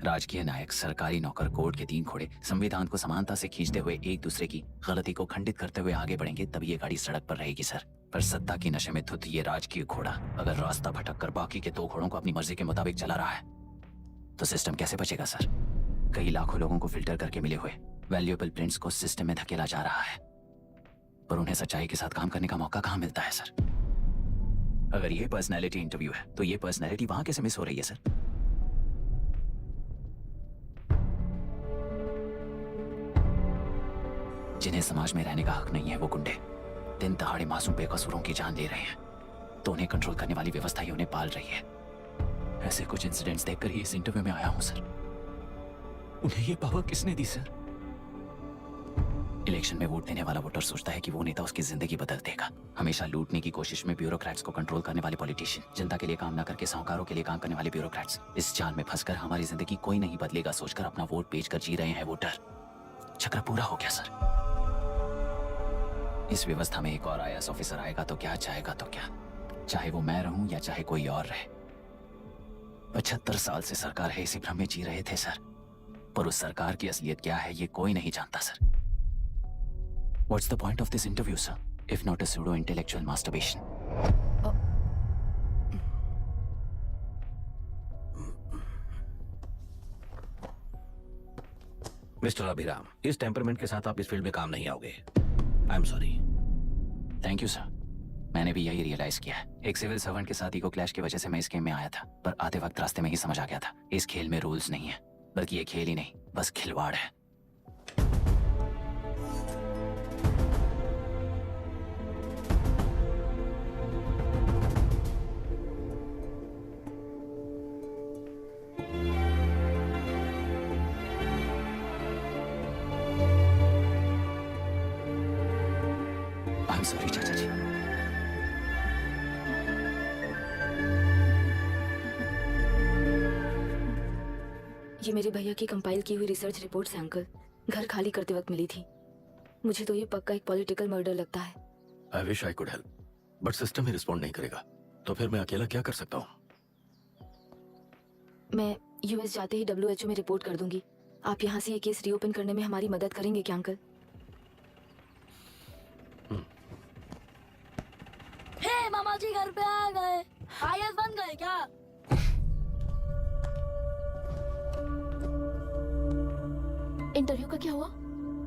राजकीय नायक, सरकारी नौकर, कोर्ट के 3 घोड़े संविधान को समानता से खींचते हुए एक दूसरे की गलती को खंडित करते हुए आगे बढ़ेंगे तभी ये गाड़ी सड़क पर रहेगी सर। पर सत्ता की नशे में धुत ये राजकीय घोड़ा अगर रास्ता भटक कर बाकी के 2 घोड़ों को अपनी मर्जी के मुताबिक चला रहा है तो सिस्टम कैसे बचेगा सर? कई लाखों लोगों को फिल्टर करके मिले हुए वैल्यूएबल प्रिंट्स को सिस्टम में धकेला जा रहा है, पर उन्हें सच्चाई के साथ काम करने का मौका कहाँ मिलता है सर? अगर ये पर्सनैलिटी इंटरव्यू है तो ये पर्सनैलिटी वहां कैसे मिस हो रही है सर? जिन्हें समाज में रहने का हक नहीं है वो गुंडे दिन दहाड़े मासूम बेकसूरों की जान ले रहे हैं, तो उन्हें कंट्रोल करने वाली व्यवस्था ही उन्हें पाल रही है। ऐसे कुछ इंसिडेंट्स देखकर ही इस इंटरव्यू में आया हूं सर। उन्हें ये पावर किसने दी सर? इलेक्शन में वोट देने वाला वोटर सोचता है कि वो नेता उसकी जिंदगी बदल देगा। हमेशा लूटने की कोशिश में ब्यूरोक्रेट्स को कंट्रोल करने वाले पॉलिटिशियन, जनता के लिए काम न करके साहूकारों के लिए काम करने वाले ब्यूरोक्रेट्स, इस जाल में फंसकर हमारी जिंदगी कोई नहीं बदलेगा सोचकर अपना वोट बेचकर जी रहे हैं वोटर। चक्र पूरा हो गया सर। इस व्यवस्था में एक और IAS ऑफिसर आएगा तो क्या, जाएगा तो क्या, चाहे वो मैं रहूं या चाहे कोई और रहे। 75 साल से सरकार है इसी भ्रम में जी रहे थे सर, पर उस सरकार की असलियत क्या है ये कोई नहीं जानता sir. What's the point of this interview, sir, if not a pseudo-intellectual masturbation? Mister Abhiram, इस टेम्परमेंट के साथ आप इस फील्ड में काम नहीं आओगे। आई am sorry. Thank you sir. मैंने भी यही रियलाइज किया है। एक सिविल सर्वेंट के साथ ईगो क्लैश की वजह से मैं इस गेम में आया था, पर आते वक्त रास्ते में ही समझ आ गया था इस खेल में रूल्स नहीं है, बल्कि ये खेल ही नहीं बस खिलवाड़ है। आई एम सॉरी चाचा जी। ये मेरे भैया की कंपाइल की हुई रिसर्च रिपोर्ट है अंकल। घर खाली करते वक्त मिली थी। मुझे तो ये पक्का एक पॉलिटिकल मर्डर लगता है। I wish I could help, but system he respond नहीं करेगा, तो फिर मैं अकेला क्या कर सकता हूँ? मैं US जाते ही WHO में रिपोर्ट कर दूंगी। आप यहाँ से ये केस रीओपन करने में हमारी मदद करेंगे क्या अंकल? हे मामा जी घर पे आ गए। IAS बन गए क्या? इंटरव्यू का क्या हुआ?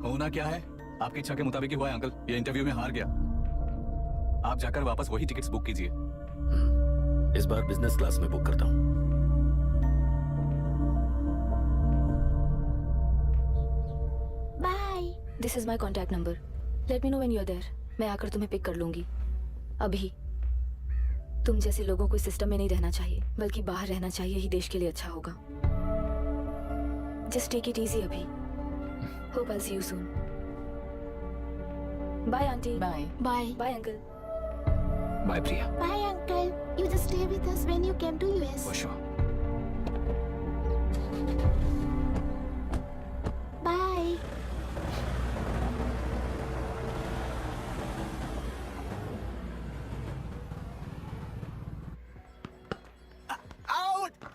होना क्या है, आपकी इच्छा के मुताबिक ही हुआ है अंकल। ये इंटरव्यू में हार गया। आप जाकर वापस वही टिकट्स बुक कीजिए। इस बार बिजनेस क्लास में बुक करता हूँ। Bye. This is my contact number. Let me know when you are there. मैं आकर तुम्हें पिक कर लूंगी। अभी तुम जैसे लोगों को सिस्टम में नहीं रहना चाहिए, बल्कि बाहर रहना चाहिए ही देश के लिए अच्छा होगा। जस्ट टेक इट इजी अभी। Hope I see you soon. Bye aunty. Bye bye. Bye uncle. Bye Priya. Bye uncle. You just stay with us when you came to US. For sure.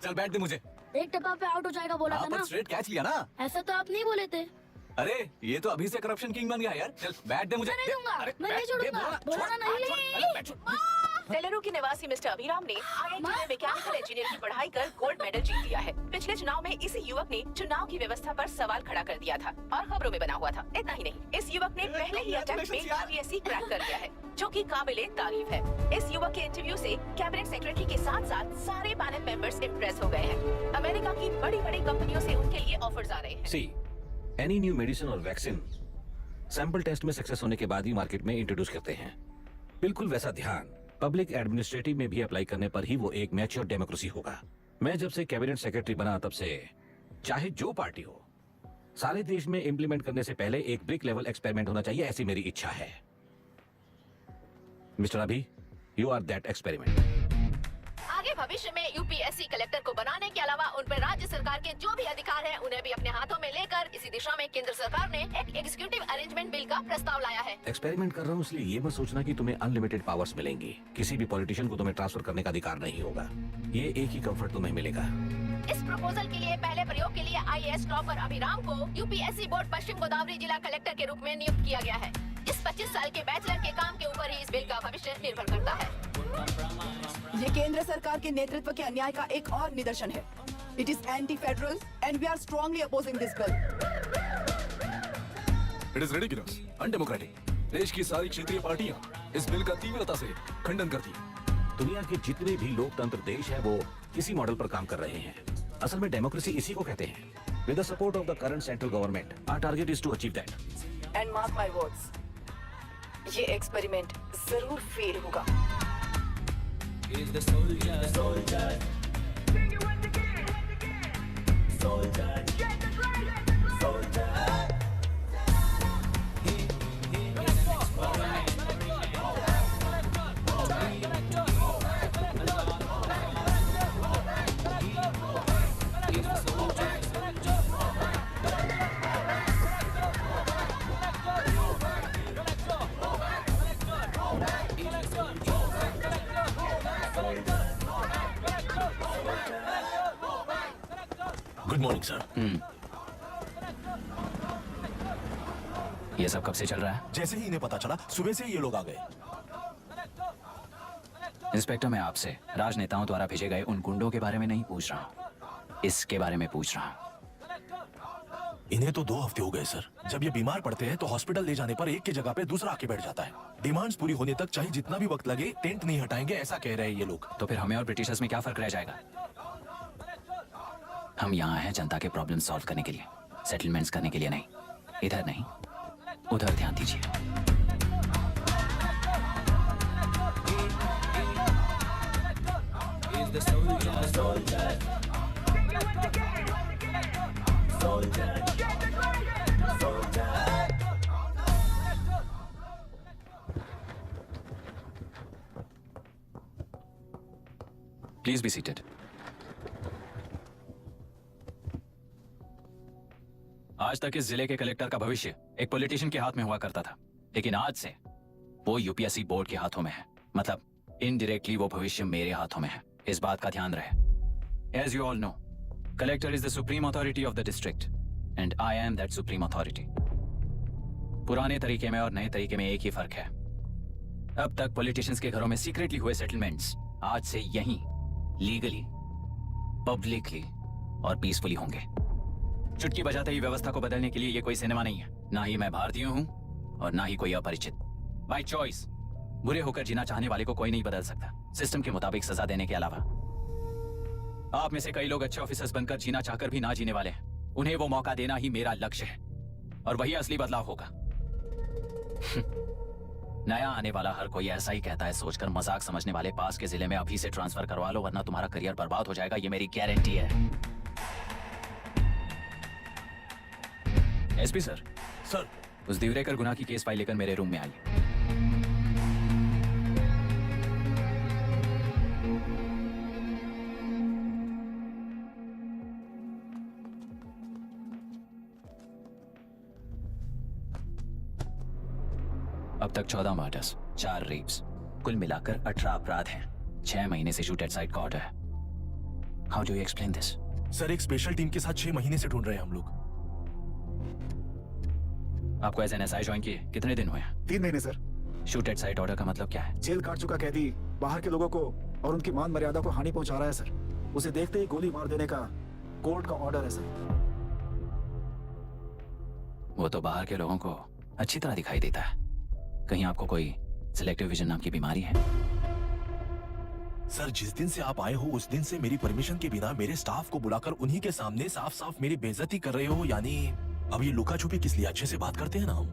चल बैठ दे मुझे। एक टप्पा पे आउट हो जाएगा बोला था हाँ, ना। पर स्ट्रेट कैच लिया ना। ऐसा तो आप नहीं बोले थे। अरे ये तो अभी से करप्शन किंग बन गया यार। चल बैठ दे मुझे। मैं नहीं दूंगा, अरे, मैं नहीं बैठ, छोड़ूंगा। दे, बोला ना नहीं। छोड़, बैठ, छोड़। तेलुरु के निवासी मिस्टर अभिराम ने IIT में मैकेनिकल इंजीनियर की पढ़ाई कर गोल्ड मेडल जीत लिया है। पिछले चुनाव में इसी युवक ने चुनाव की व्यवस्था पर सवाल खड़ा कर दिया था और खबरों में बना हुआ था। इतना ही नहीं, इस युवक ने पहले ही अटेम्प्ट में UPSC क्रैक कर लिया है, जो कि काबिले तारीफ है। इस युवक के इंटरव्यू से कैबिनेट सेक्रेटरी के साथ साथ सारे पैनल मेंबर्स इम्प्रेस हो गए हैं। अमेरिका की बड़ी बड़ी कंपनियों से उनके लिए ऑफर्स आ रहे हैं। सी एनी न्यू मेडिसिन और वैक्सीन सैंपल टेस्ट में सक्सेस होने के बाद ही मार्केट में इंट्रोड्यूस करते हैं। बिल्कुल वैसा ध्यान पब्लिक एडमिनिस्ट्रेटिव में भी अप्लाई करने पर ही वो एक मैच्योर डेमोक्रेसी होगा। मैं जब से कैबिनेट सेक्रेटरी बना तब से चाहे जो पार्टी हो, सारे देश में इंप्लीमेंट करने से पहले एक ब्रिक लेवल एक्सपेरिमेंट होना चाहिए, ऐसी मेरी इच्छा है। मिस्टर अभी, यू आर दैट एक्सपेरिमेंट। आगे भविष्य में UPSC कलेक्टर को बनाने के अलावा उन पर राज्य सरकार के जो भी अधिकार हैं, उन्हें भी अपने हाथों में लेकर इसी दिशा में केंद्र सरकार ने एक एग्जीक्यूटिव अरेंजमेंट बिल का प्रस्ताव लाया है। एक्सपेरिमेंट कर रहा हूँ इसलिए ये मत सोचना कि तुम्हें अनलिमिटेड पावर्स मिलेंगी। किसी भी पॉलिटिशियन को तुम्हें ट्रांसफर करने का अधिकार नहीं होगा। ये एक ही कंफर्ट तुम्हें मिलेगा। इस प्रपोजल के लिए पहले प्रयोग के लिए IAS टॉपर अभिराम को UPSC बोर्ड पश्चिम गोदावरी जिला कलेक्टर के रूप में नियुक्त किया गया है। इस 25 साल के बैचलर के काम के ऊपर ही इस बिल का भविष्य निर्भर करता है। ये केंद्र सरकार के नेतृत्व के अन्याय का एक और निदर्शन है। It is anti federal and we are strongly opposing this bill. It is ridiculous, undemocratic. देश की सारी क्षेत्रीय पार्टियां इस बिल का तीव्रता से खंडन करती हैं। दुनिया के जितने भी लोकतंत्र देश है वो इसी मॉडल पर काम कर रहे हैं। असल में डेमोक्रेसी इसी को कहते हैं। With the support of the current central government, our target is to achieve that. And mark my words, ये एक्सपेरिमेंट जरूर फेल होगा। Good morning sir. ये सब कब से चल रहा है? जैसे ही इन्हें पता चला सुबह से ये लोग आ गए। इंस्पेक्टर, मैं आपसे राजनेताओं द्वारा भेजे गए उन गुंडों के बारे में नहीं पूछ रहा हूँ, इसके बारे में पूछ रहा हूँ। इन्हें तो 2 हफ्ते हो गए सर। जब ये बीमार पड़ते हैं तो हॉस्पिटल ले जाने पर एक की जगह पे दूसरा आके बैठ जाता है। डिमांड्स पूरी होने तक चाहे जितना भी वक्त लगे टेंट नहीं हटाएंगे, ऐसा कह रहे हैं ये लोग। तो फिर हमें और ब्रिटिशर्स में क्या फर्क रह जाएगा? हम यहाँ हैं जनता के प्रॉब्लम सॉल्व करने के लिए, सेटलमेंट्स करने के लिए नहीं। इधर नहीं, उधर ध्यान दीजिए। Please be seated. आज तक इस जिले के कलेक्टर का भविष्य एक पॉलिटिशियन के हाथ में हुआ करता था, लेकिन आज से वो UPSC बोर्ड के हाथों में है। मतलब इनडायरेक्टली वो भविष्य मेरे हाथों में है। इस बात का ध्यान रहे। As you all know, collector is the supreme authority of the district and I am that supreme authority. पुराने तरीके में और नए तरीके में एक ही फर्क है। अब तक पॉलिटिशियंस के घरों में सीक्रेटली हुए सेटलमेंट्स आज से यहीं लीगली, पब्लिकली और पीसफुली होंगे। चुटकी बजाते ही व्यवस्था को बदलने के लिए ये कोई सिनेमा नहीं है। ना ही मैं भारतीय हूं और ना ही कोई अपरिचित। बाय चॉइस बुरे होकर जीना चाहने वाले को कोई नहीं बदल सकता, सिस्टम के मुताबिक सजा देने के अलावा। आप में से कई लोग अच्छे ऑफिसर्स बनकर जीना चाहकर भी ना जीने वाले हैं। उन्हें वो मौका देना ही मेरा लक्ष्य है और वही असली बदलाव होगा। नया आने वाला हर कोई ऐसा ही कहता है सोचकर मजाक समझने वाले पास के जिले में अभी से ट्रांसफर करवा लो, वरना तुम्हारा करियर बर्बाद हो जाएगा। ये मेरी गारंटी है। SP sir. सर। उस दिवरेकर गुना की केस फाइल लेकर मेरे रूम में आइए। अब तक 14 मर्डर्स, 4 रेप्स, कुल मिलाकर 18 अपराध हैं। 6 महीने से शूट एट साइट का ऑर्डर है। How do you explain this? Sir एक स्पेशल टीम के साथ 6 महीने से ढूंढ रहे हैं हम लोग। आपको एज एन एसआई ज्वाइन किए कितने दिन हुए? 3 महीने sir. Shoot at site order का मतलब क्या है? जेल काट चुका कैदी बाहर के लोगों को और उनकी मान मर्यादा को हानि पहुंचा रहा है सर। उसे देखते ही गोली मार देने का कोर्ट का ऑर्डर है सर। वो तो बाहर के लोगों को अच्छी तरह दिखाई देता है। कहीं आपको कोई सिलेक्टिव विजन नाम की बीमारी है? सर जिस दिन से आप आए हो उस दिन से मेरी परमिशन के बिना मेरे स्टाफ को बुलाकर उन्हीं के सामने साफ साफ मेरी बेइज्जती कर रहे हो। यानी अब ये लुका छुपी किस लिए? अच्छे से बात करते हैं ना हम।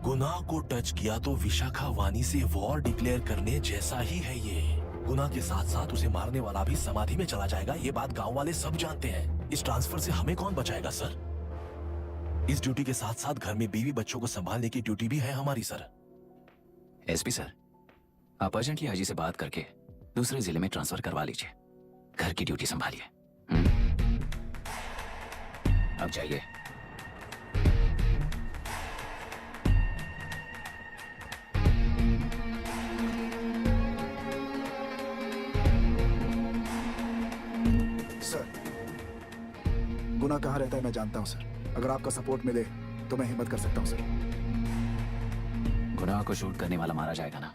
गुनाह को टच किया तो विशाखा वानी से वॉर डिक्लेयर करने जैसा ही है ये। गुनाह के साथ साथ उसे मारने वाला भी समाधि में चला जाएगा। ये बात गांव वाले सब जानते हैं। इस ट्रांसफर से हमें कौन बचाएगा सर? इस ड्यूटी के साथ साथ घर में बीवी बच्चों को संभालने की ड्यूटी भी है हमारी सर। एसपी सर, आप अर्जेंटली आईजी से बात करके दूसरे जिले में ट्रांसफर करवा लीजिए। घर की ड्यूटी संभालिए। अब जाइए। सर गुना कहाँ रहता है मैं जानता हूँ सर। अगर आपका सपोर्ट मिले तो मैं हिम्मत कर सकता हूँ सर। गुनाह को शूट करने वाला मारा जाएगा ना?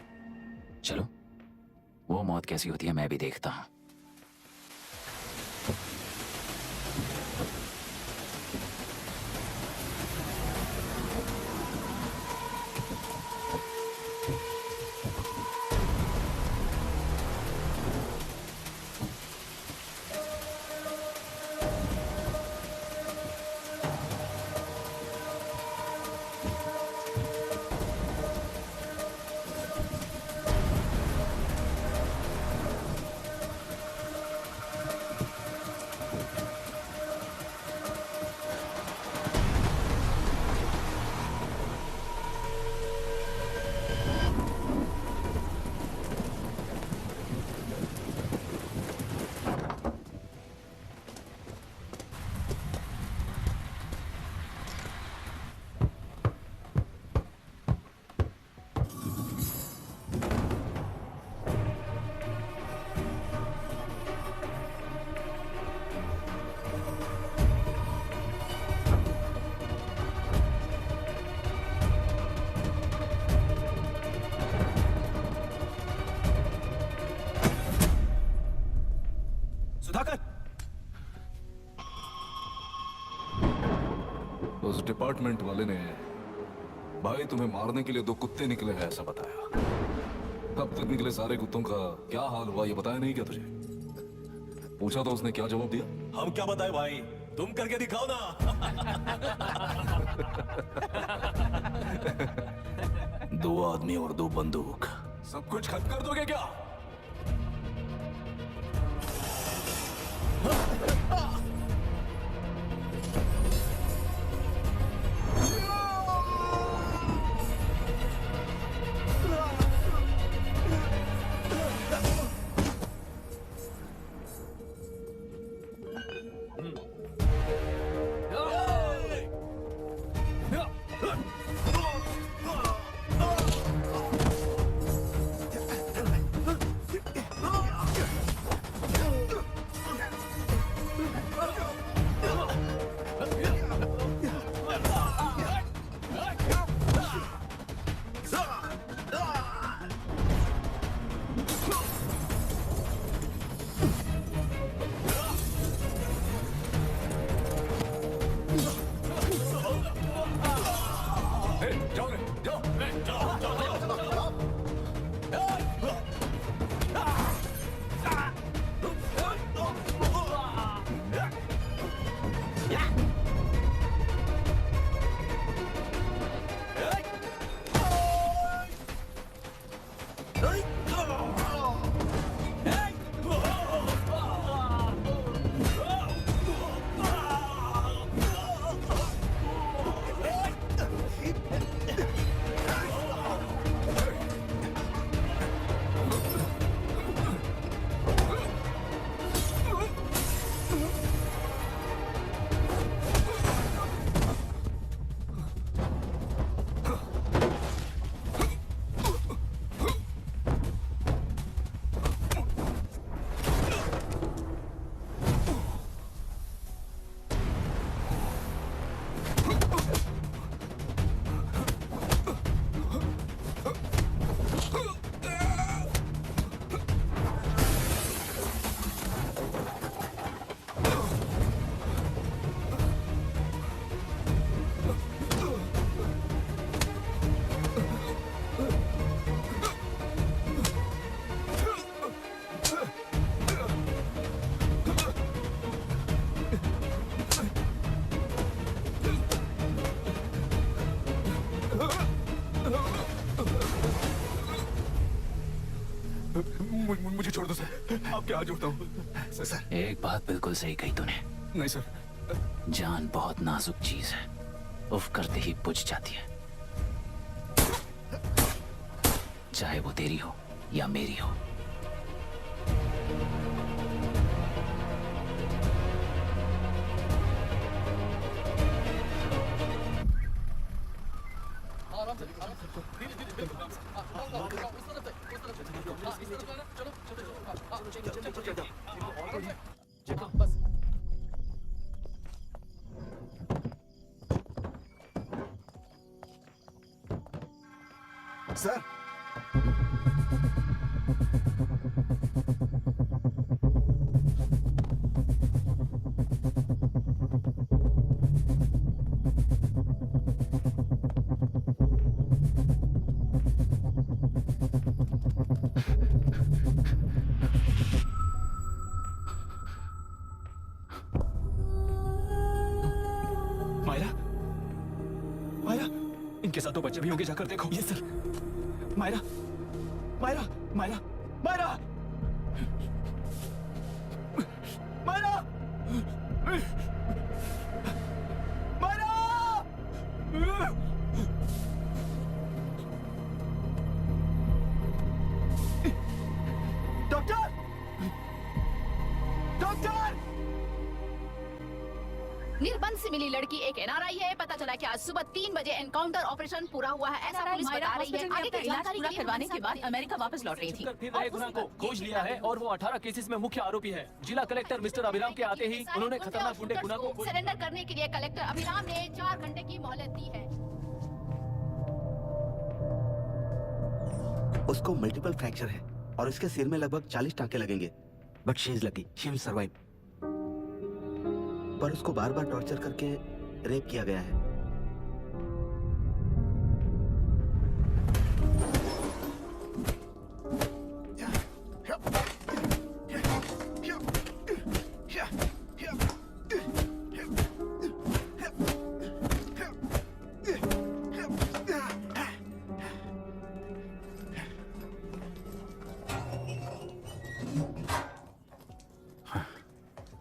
चलो, वो मौत कैसी होती है मैं भी देखता हूं। सुधाकर, उस डिपार्टमेंट वाले ने भाई तुम्हें मारने के लिए 2 कुत्ते निकले हैं ऐसा बताया। कब तक निकले सारे कुत्तों का क्या हाल हुआ ये बताया नहीं क्या तुझे? पूछा तो उसने क्या जवाब दिया? हम क्या बताए भाई, तुम करके दिखाओ ना। 2 आदमी और 2 बंदूक, सब कुछ खत्म कर दोगे क्या? मुझे छोड़ दो सर, आपके हाथ जोड़ता हूँ सर। एक बात बिल्कुल सही कही तूने, नहीं सर, जान बहुत नाजुक चीज है, उफ करते ही बुझ जाती है, चाहे वो तेरी हो या मेरी हो। सर मायरा, मायरा, इनके साथ तो बच्चे भी होंगे, जाकर देखो। ये sir. Myra, Myra, Myra, Myra, Myra, Myra. Doctor, doctor. निर्बंध से मिली लड़की एक एनआरआई है। पता चला कि आज सुबह 3 बजे एनकाउंटर ऑपरेशन पूरा हुआ है, ऐसा पुलिस बता रही है। आगे की जानकारी पूरा करवाने के बाद अमेरिका वापस लौट रही थी। फिर नए गुना को खोज लिया है और वो 18 केसेस में मुख्य आरोपी है। जिला कलेक्टर मिस्टर अभिराम के आते ही उन्होंने खतरनाक गुंडे गुना को सरेंडर करने के लिए कलेक्टर अभिराम ने 4 घंटे की मोहलत दी है। उसको मल्टीपल फ्रैक्चर है और इसके सिर में लगभग 40 टांके लगेंगे, but she is lucky, she will survive. पर उसको बार बार टॉर्चर करके रेप किया गया है।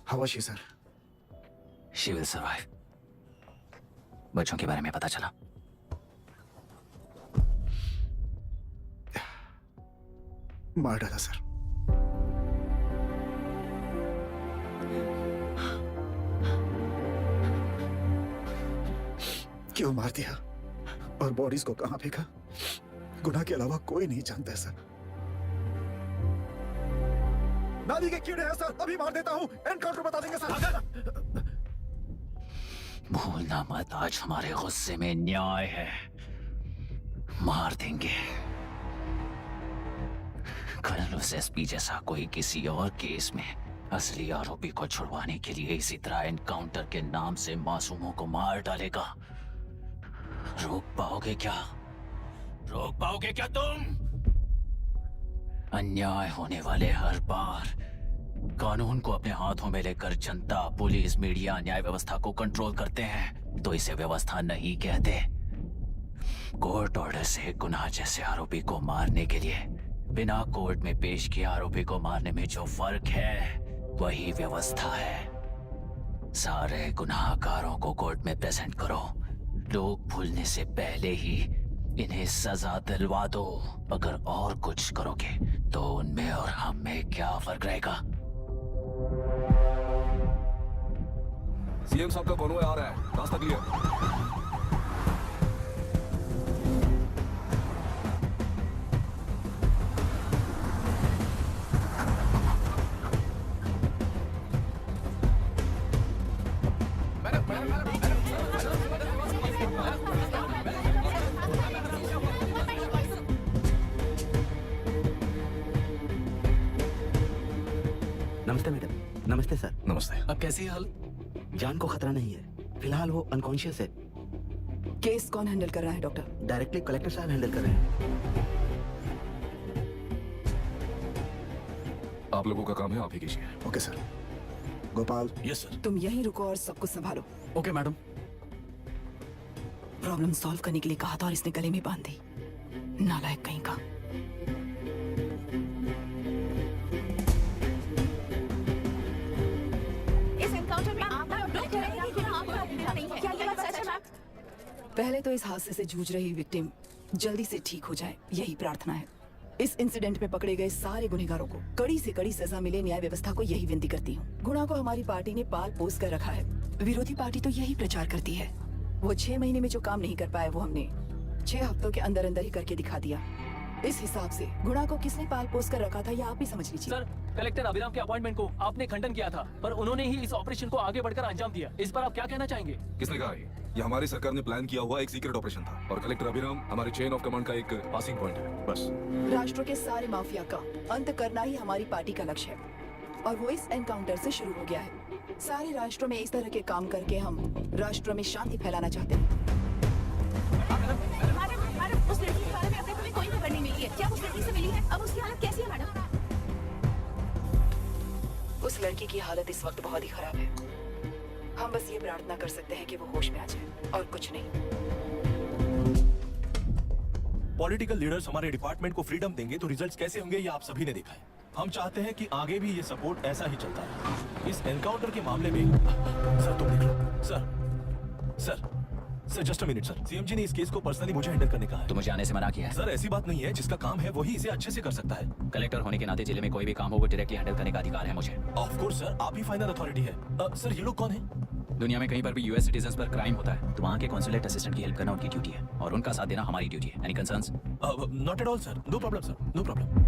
How was she, sir? She will survive. बच्चों के बारे में पता चला? मार डाला सर। क्यों मार दिया और बॉडीज को कहां फेंका, गुनाह के अलावा कोई नहीं जानता है सर। नाली के कीड़े हैं सर, अभी मार देता हूं, एनकाउंटर बता देंगे सर। भूलना मत, आज हमारे गुस्से में न्याय है, मार देंगे। कल उस एसपी जैसा कोई किसी और केस में असली आरोपी को छुड़वाने के लिए इसी तरह एनकाउंटर के नाम से मासूमों को मार डालेगा। रोक पाओगे क्या? रोक पाओगे क्या तुम? अन्याय होने वाले हर बार कानून को अपने हाथों में लेकर जनता, पुलिस, मीडिया, न्याय व्यवस्था को कंट्रोल करते हैं, तो इसे व्यवस्था नहीं कहते। कोर्ट ऑर्डर से गुनाह जैसे आरोपी को मारने के लिए बिना कोर्ट में पेश किए आरोपी को मारने में जो फर्क है वही व्यवस्था है। सारे गुनाहगारों को कोर्ट में प्रेजेंट करो, लोग भूलने से पहले ही इन्हें सजा दिलवा दो। अगर और कुछ करोगे तो उनमें और हम में क्या फर्क रहेगा? सीएम साहब का कॉन्वॉय आ रहा है, रास्ता क्लियर। नमस्ते मैडम। नमस्ते सर। नमस्ते। अब कैसी हाल? जान को खतरा नहीं है, फिलहाल वो अनकॉन्शियस है। केस कौन हैंडल कर रहा है डॉक्टर? डायरेक्टली कलेक्टर साहब हैंडल कर रहे हैं। आप लोगों का काम है, आप ही कीजिए। Okay sir. Gopal. Yes sir. तुम यहीं रुको और सब कुछ संभालो। Okay madam. प्रॉब्लम सॉल्व करने के लिए कहा था और इसने गले में बांध दी, नालायक कहीं का। पहले तो इस हादसे से जूझ रही विक्टिम जल्दी से ठीक हो जाए, यही प्रार्थना है। इस इंसिडेंट में पकड़े गए सारे गुनहगारों को कड़ी से कड़ी सजा मिले, न्याय व्यवस्था को यही विनती करती हूँ। गुणा को हमारी पार्टी ने पाल पोस कर रखा है। विरोधी पार्टी तो यही प्रचार करती है। वो 6 महीने में जो काम नहीं कर पाए वो हमने 6 हफ्तों के अंदर अंदर ही करके दिखा दिया। इस हिसाब से गुणा को किसने पाल पोस कर रखा था ये आप भी समझ लीजिए। सर, कलेक्टर अभिराम के अपॉइंटमेंट को आपने खंडन किया था, पर उन्होंने ही इस ऑपरेशन को आगे बढ़कर अंजाम दिया। इस पर आप क्या कहना चाहेंगे? किसने कहा ये हमारी सरकार ने प्लान किया हुआ एक सीक्रेट ऑपरेशन था और कलेक्टर अभिराम हमारे चेन ऑफ कमांड का एक पासिंग पॉइंट है, बस। राष्ट्र के सारे माफिया का अंत करना ही हमारी पार्टी का लक्ष्य है और वो इस एनकाउंटर से शुरू हो गया है। सारे राष्ट्रों में इस तरह के काम करके हम राष्ट्र में शांति फैलाना चाहते हैं। मैडम, उस लड़की के बारे में अब तक हमें कोई खबर नहीं मिली है। क्या उस लड़की से मिली है? अब उसकी हालत कैसी है मैडम? उस लड़की की हालत इस वक्त बहुत ही खराब है। हम बस ये प्रार्थना कर सकते हैं कि वो होश में आ जाए और कुछ नहीं। पॉलिटिकल लीडर्स हमारे डिपार्टमेंट को फ्रीडम देंगे तो रिजल्ट्स कैसे होंगे ये आप सभी ने देखा है। हम चाहते हैं कि आगे भी ये सपोर्ट ऐसा ही चलता है। इस एनकाउंटर के मामले में सर तुम देख लो। Sir just a minute sir. CMG ने इस केस को पर्सनली मुझे हैंडल करने कहा है। तो मुझे आने से मना किया है। सर ऐसी बात नहीं है, जिसका काम है वही इसे अच्छे से कर सकता है। कलेक्टर होने के नाते जिले में कोई भी काम हो वो डायरेक्टली हैंडल करने का अधिकार है मुझे। ऑफ कोर्स सर, आप ही फाइनल अथॉरिटी है। सर ये लोग कौन है? दुनिया में कहीं पर भी यूएस सिटीजन्स पर क्राइम होता है तो वहाँ के कॉन्सुलेट असिस्टेंट की हेल्प करना उनकी ड्यूटी है और उनका साथ देना हमारी ड्यूटी है। Any concerns? Not at all sir, no problem sir, no problem.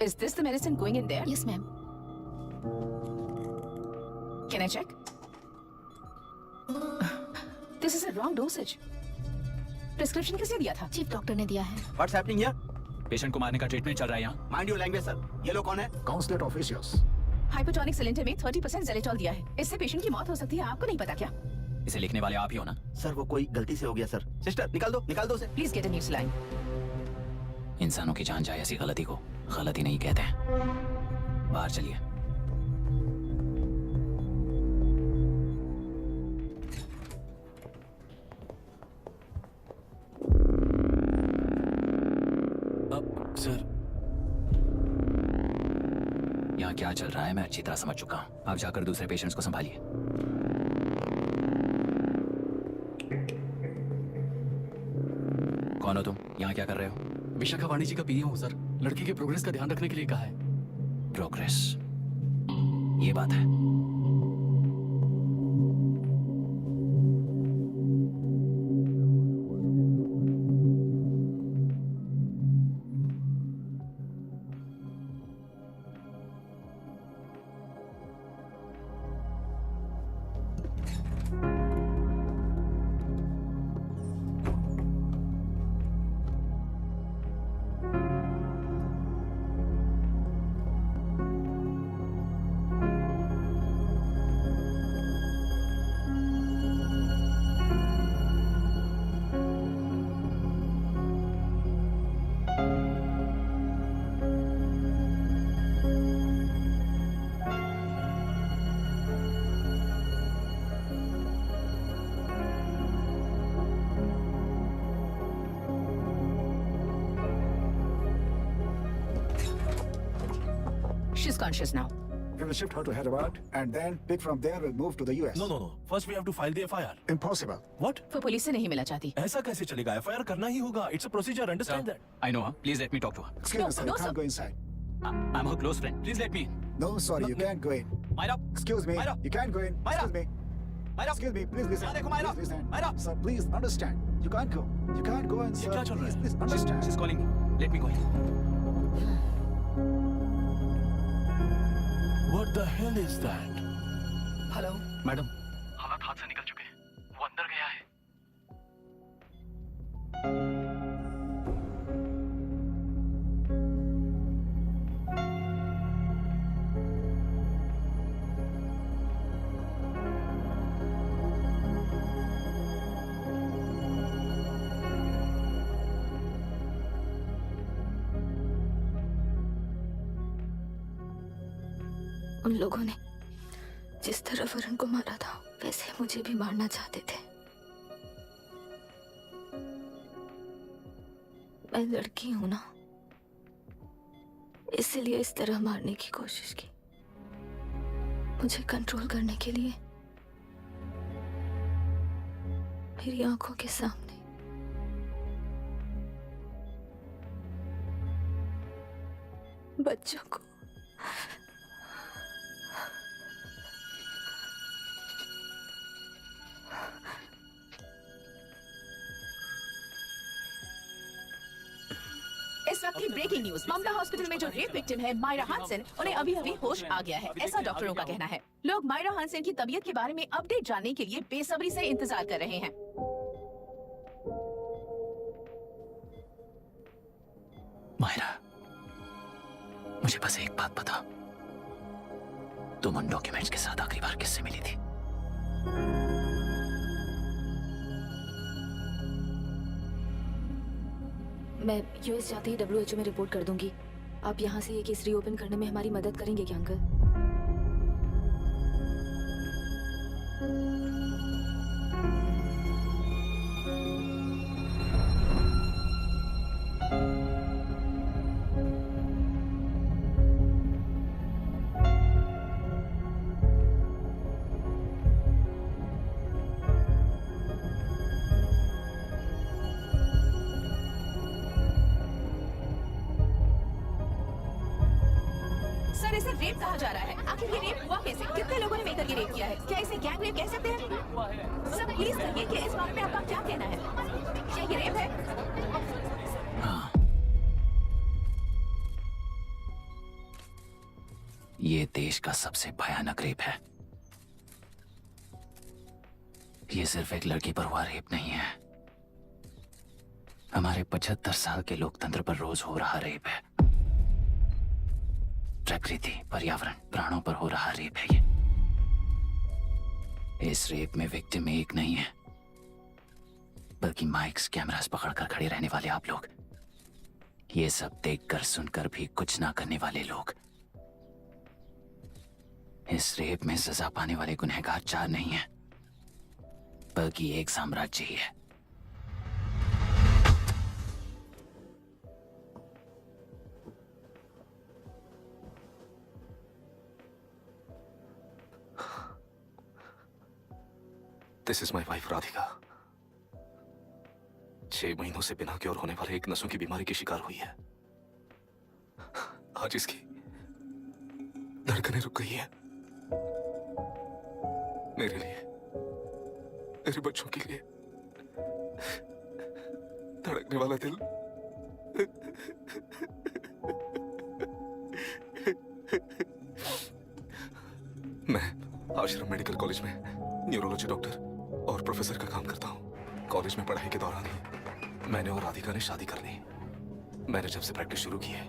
Is this the medicine going in there? Yes ma'am. Can I check? This is a wrong dosage. Prescription किसने दिया था? चीफ डॉक्टर ने दिया है। What's happening here? Patient को मारने का treatment चल रहा है यहाँ। Mind your language sir. ये लोग कौन है? Consulate officials. हाइपोटोनिक सिलेंडर में 30% ज़ेलेटॉल दिया है। इससे पेशेंट की मौत हो सकती है, आपको नहीं पता क्या? इसे लिखने वाले आप ही हो ना? सर वो कोई गलती से हो गया सर। सिस्टर निकाल दो उसे। Please get a new saline. इंसानों की जान जाए ऐसी गलती को गलती नहीं कहते हैं। बाहर चलिए। सर यहाँ क्या चल रहा है मैं अच्छी तरह समझ चुका हूँ। आप जाकर दूसरे पेशेंट्स को संभालिए। कौन हो तुम? यहाँ क्या कर रहे हो? विशाखा वाणी जी का पीए हूँ सर। लड़की के प्रोग्रेस का ध्यान रखने के लिए कहा है। प्रोग्रेस, ये बात है। She's conscious now. We will shift her to Hyderabad and then pick from there. We'll move to the US. No. First we have to file the FIR. Impossible. What? वो पुलिस से नहीं मिला चाहती। ऐसा कैसे चलेगा? FIR करना ही होगा। It's a procedure. Understand that? I know her. Please let me talk to her. Excuse No, me, sir. no, You can't sir. go inside. I'm her close friend. Please let me in. No, sorry, you can't go in. Myra, Excuse me. Myra. You can't go in. Myra. Excuse me. Myra. Excuse me. Please listen. यहाँ देखो, Myra. Please listen. Myra. Sir, please understand. You can't go. You can't go in, ये sir. क्या चल रहा है? Please understand. she's calling me. Let me go in. What the hell is that? Hello, madam, हालात हाथ से निकल चुके हैं। वो अंदर गया है। उन लोगों ने जिस तरह वरुण को मारा था वैसे मुझे भी मारना चाहते थे। मैं लड़की हूं ना, इसलिए इस तरह मारने की कोशिश की। मुझे कंट्रोल करने के लिए मेरी आंखों के सामने बच्चों को इस वक्त की ब्रेकिंग न्यूज, ममता हॉस्पिटल में जो रेप विक्टिम है मायरा हानसेन, उन्हें अभी अभी होश आ गया है, ऐसा डॉक्टरों का कहना है। लोग मायरा हानसेन की तबीयत के बारे में अपडेट जानने के लिए बेसब्री से इंतजार कर रहे हैं। मायरा, मुझे बस एक बात बता, तुम उन डॉक्यूमेंट्स के साथ आखिरी बार किससे मिली थी? मैं यूएस जाते ही WHO में रिपोर्ट कर दूंगी। आप यहाँ से ये केस रीओपन करने में हमारी मदद करेंगे क्या अंकल? सर, इसे रेप कहा जा रहा है। आखिर ये रेप हुआ कैसे? कितने लोगों ने मिलकर ये रेप किया है? क्या इसे गैंग रेप कह सकते हैं? सर प्लीज कहिए कि इस बारे में आपका क्या कहना है? क्या ये रेप है? हाँ, ये देश का सबसे भयानक रेप है। ये सिर्फ एक लड़की पर हुआ रेप नहीं है, हमारे 75 साल के लोकतंत्र पर रोज हो रहा रेप है। प्रकृति, पर्यावरण, प्राणों पर हो रहा रेप है ये। इस रेप में विक्टिम एक नहीं है, बल्कि माइक्स, कैमरास पकड़कर खड़े रहने वाले आप लोग, ये सब देखकर सुनकर भी कुछ ना करने वाले लोग। इस रेप में सजा पाने वाले गुनहगार 4 नहीं है, बल्कि एक साम्राज्य ही है। This is my wife Radhika. 6 महीनों से बिना क्योर होने वाले एक नसों की बीमारी की शिकार हुई है। आज इसकी धड़कनें रुक गई है। मेरे लिए, मेरे बच्चों के लिए धड़कने वाला दिल मैं आश्रम मेडिकल कॉलेज में न्यूरोलॉजी डॉक्टर और प्रोफेसर का काम करता हूँ। कॉलेज में पढ़ाई के दौरान ही मैंने और राधिका ने शादी कर ली। मैंने जब से प्रैक्टिस शुरू की है,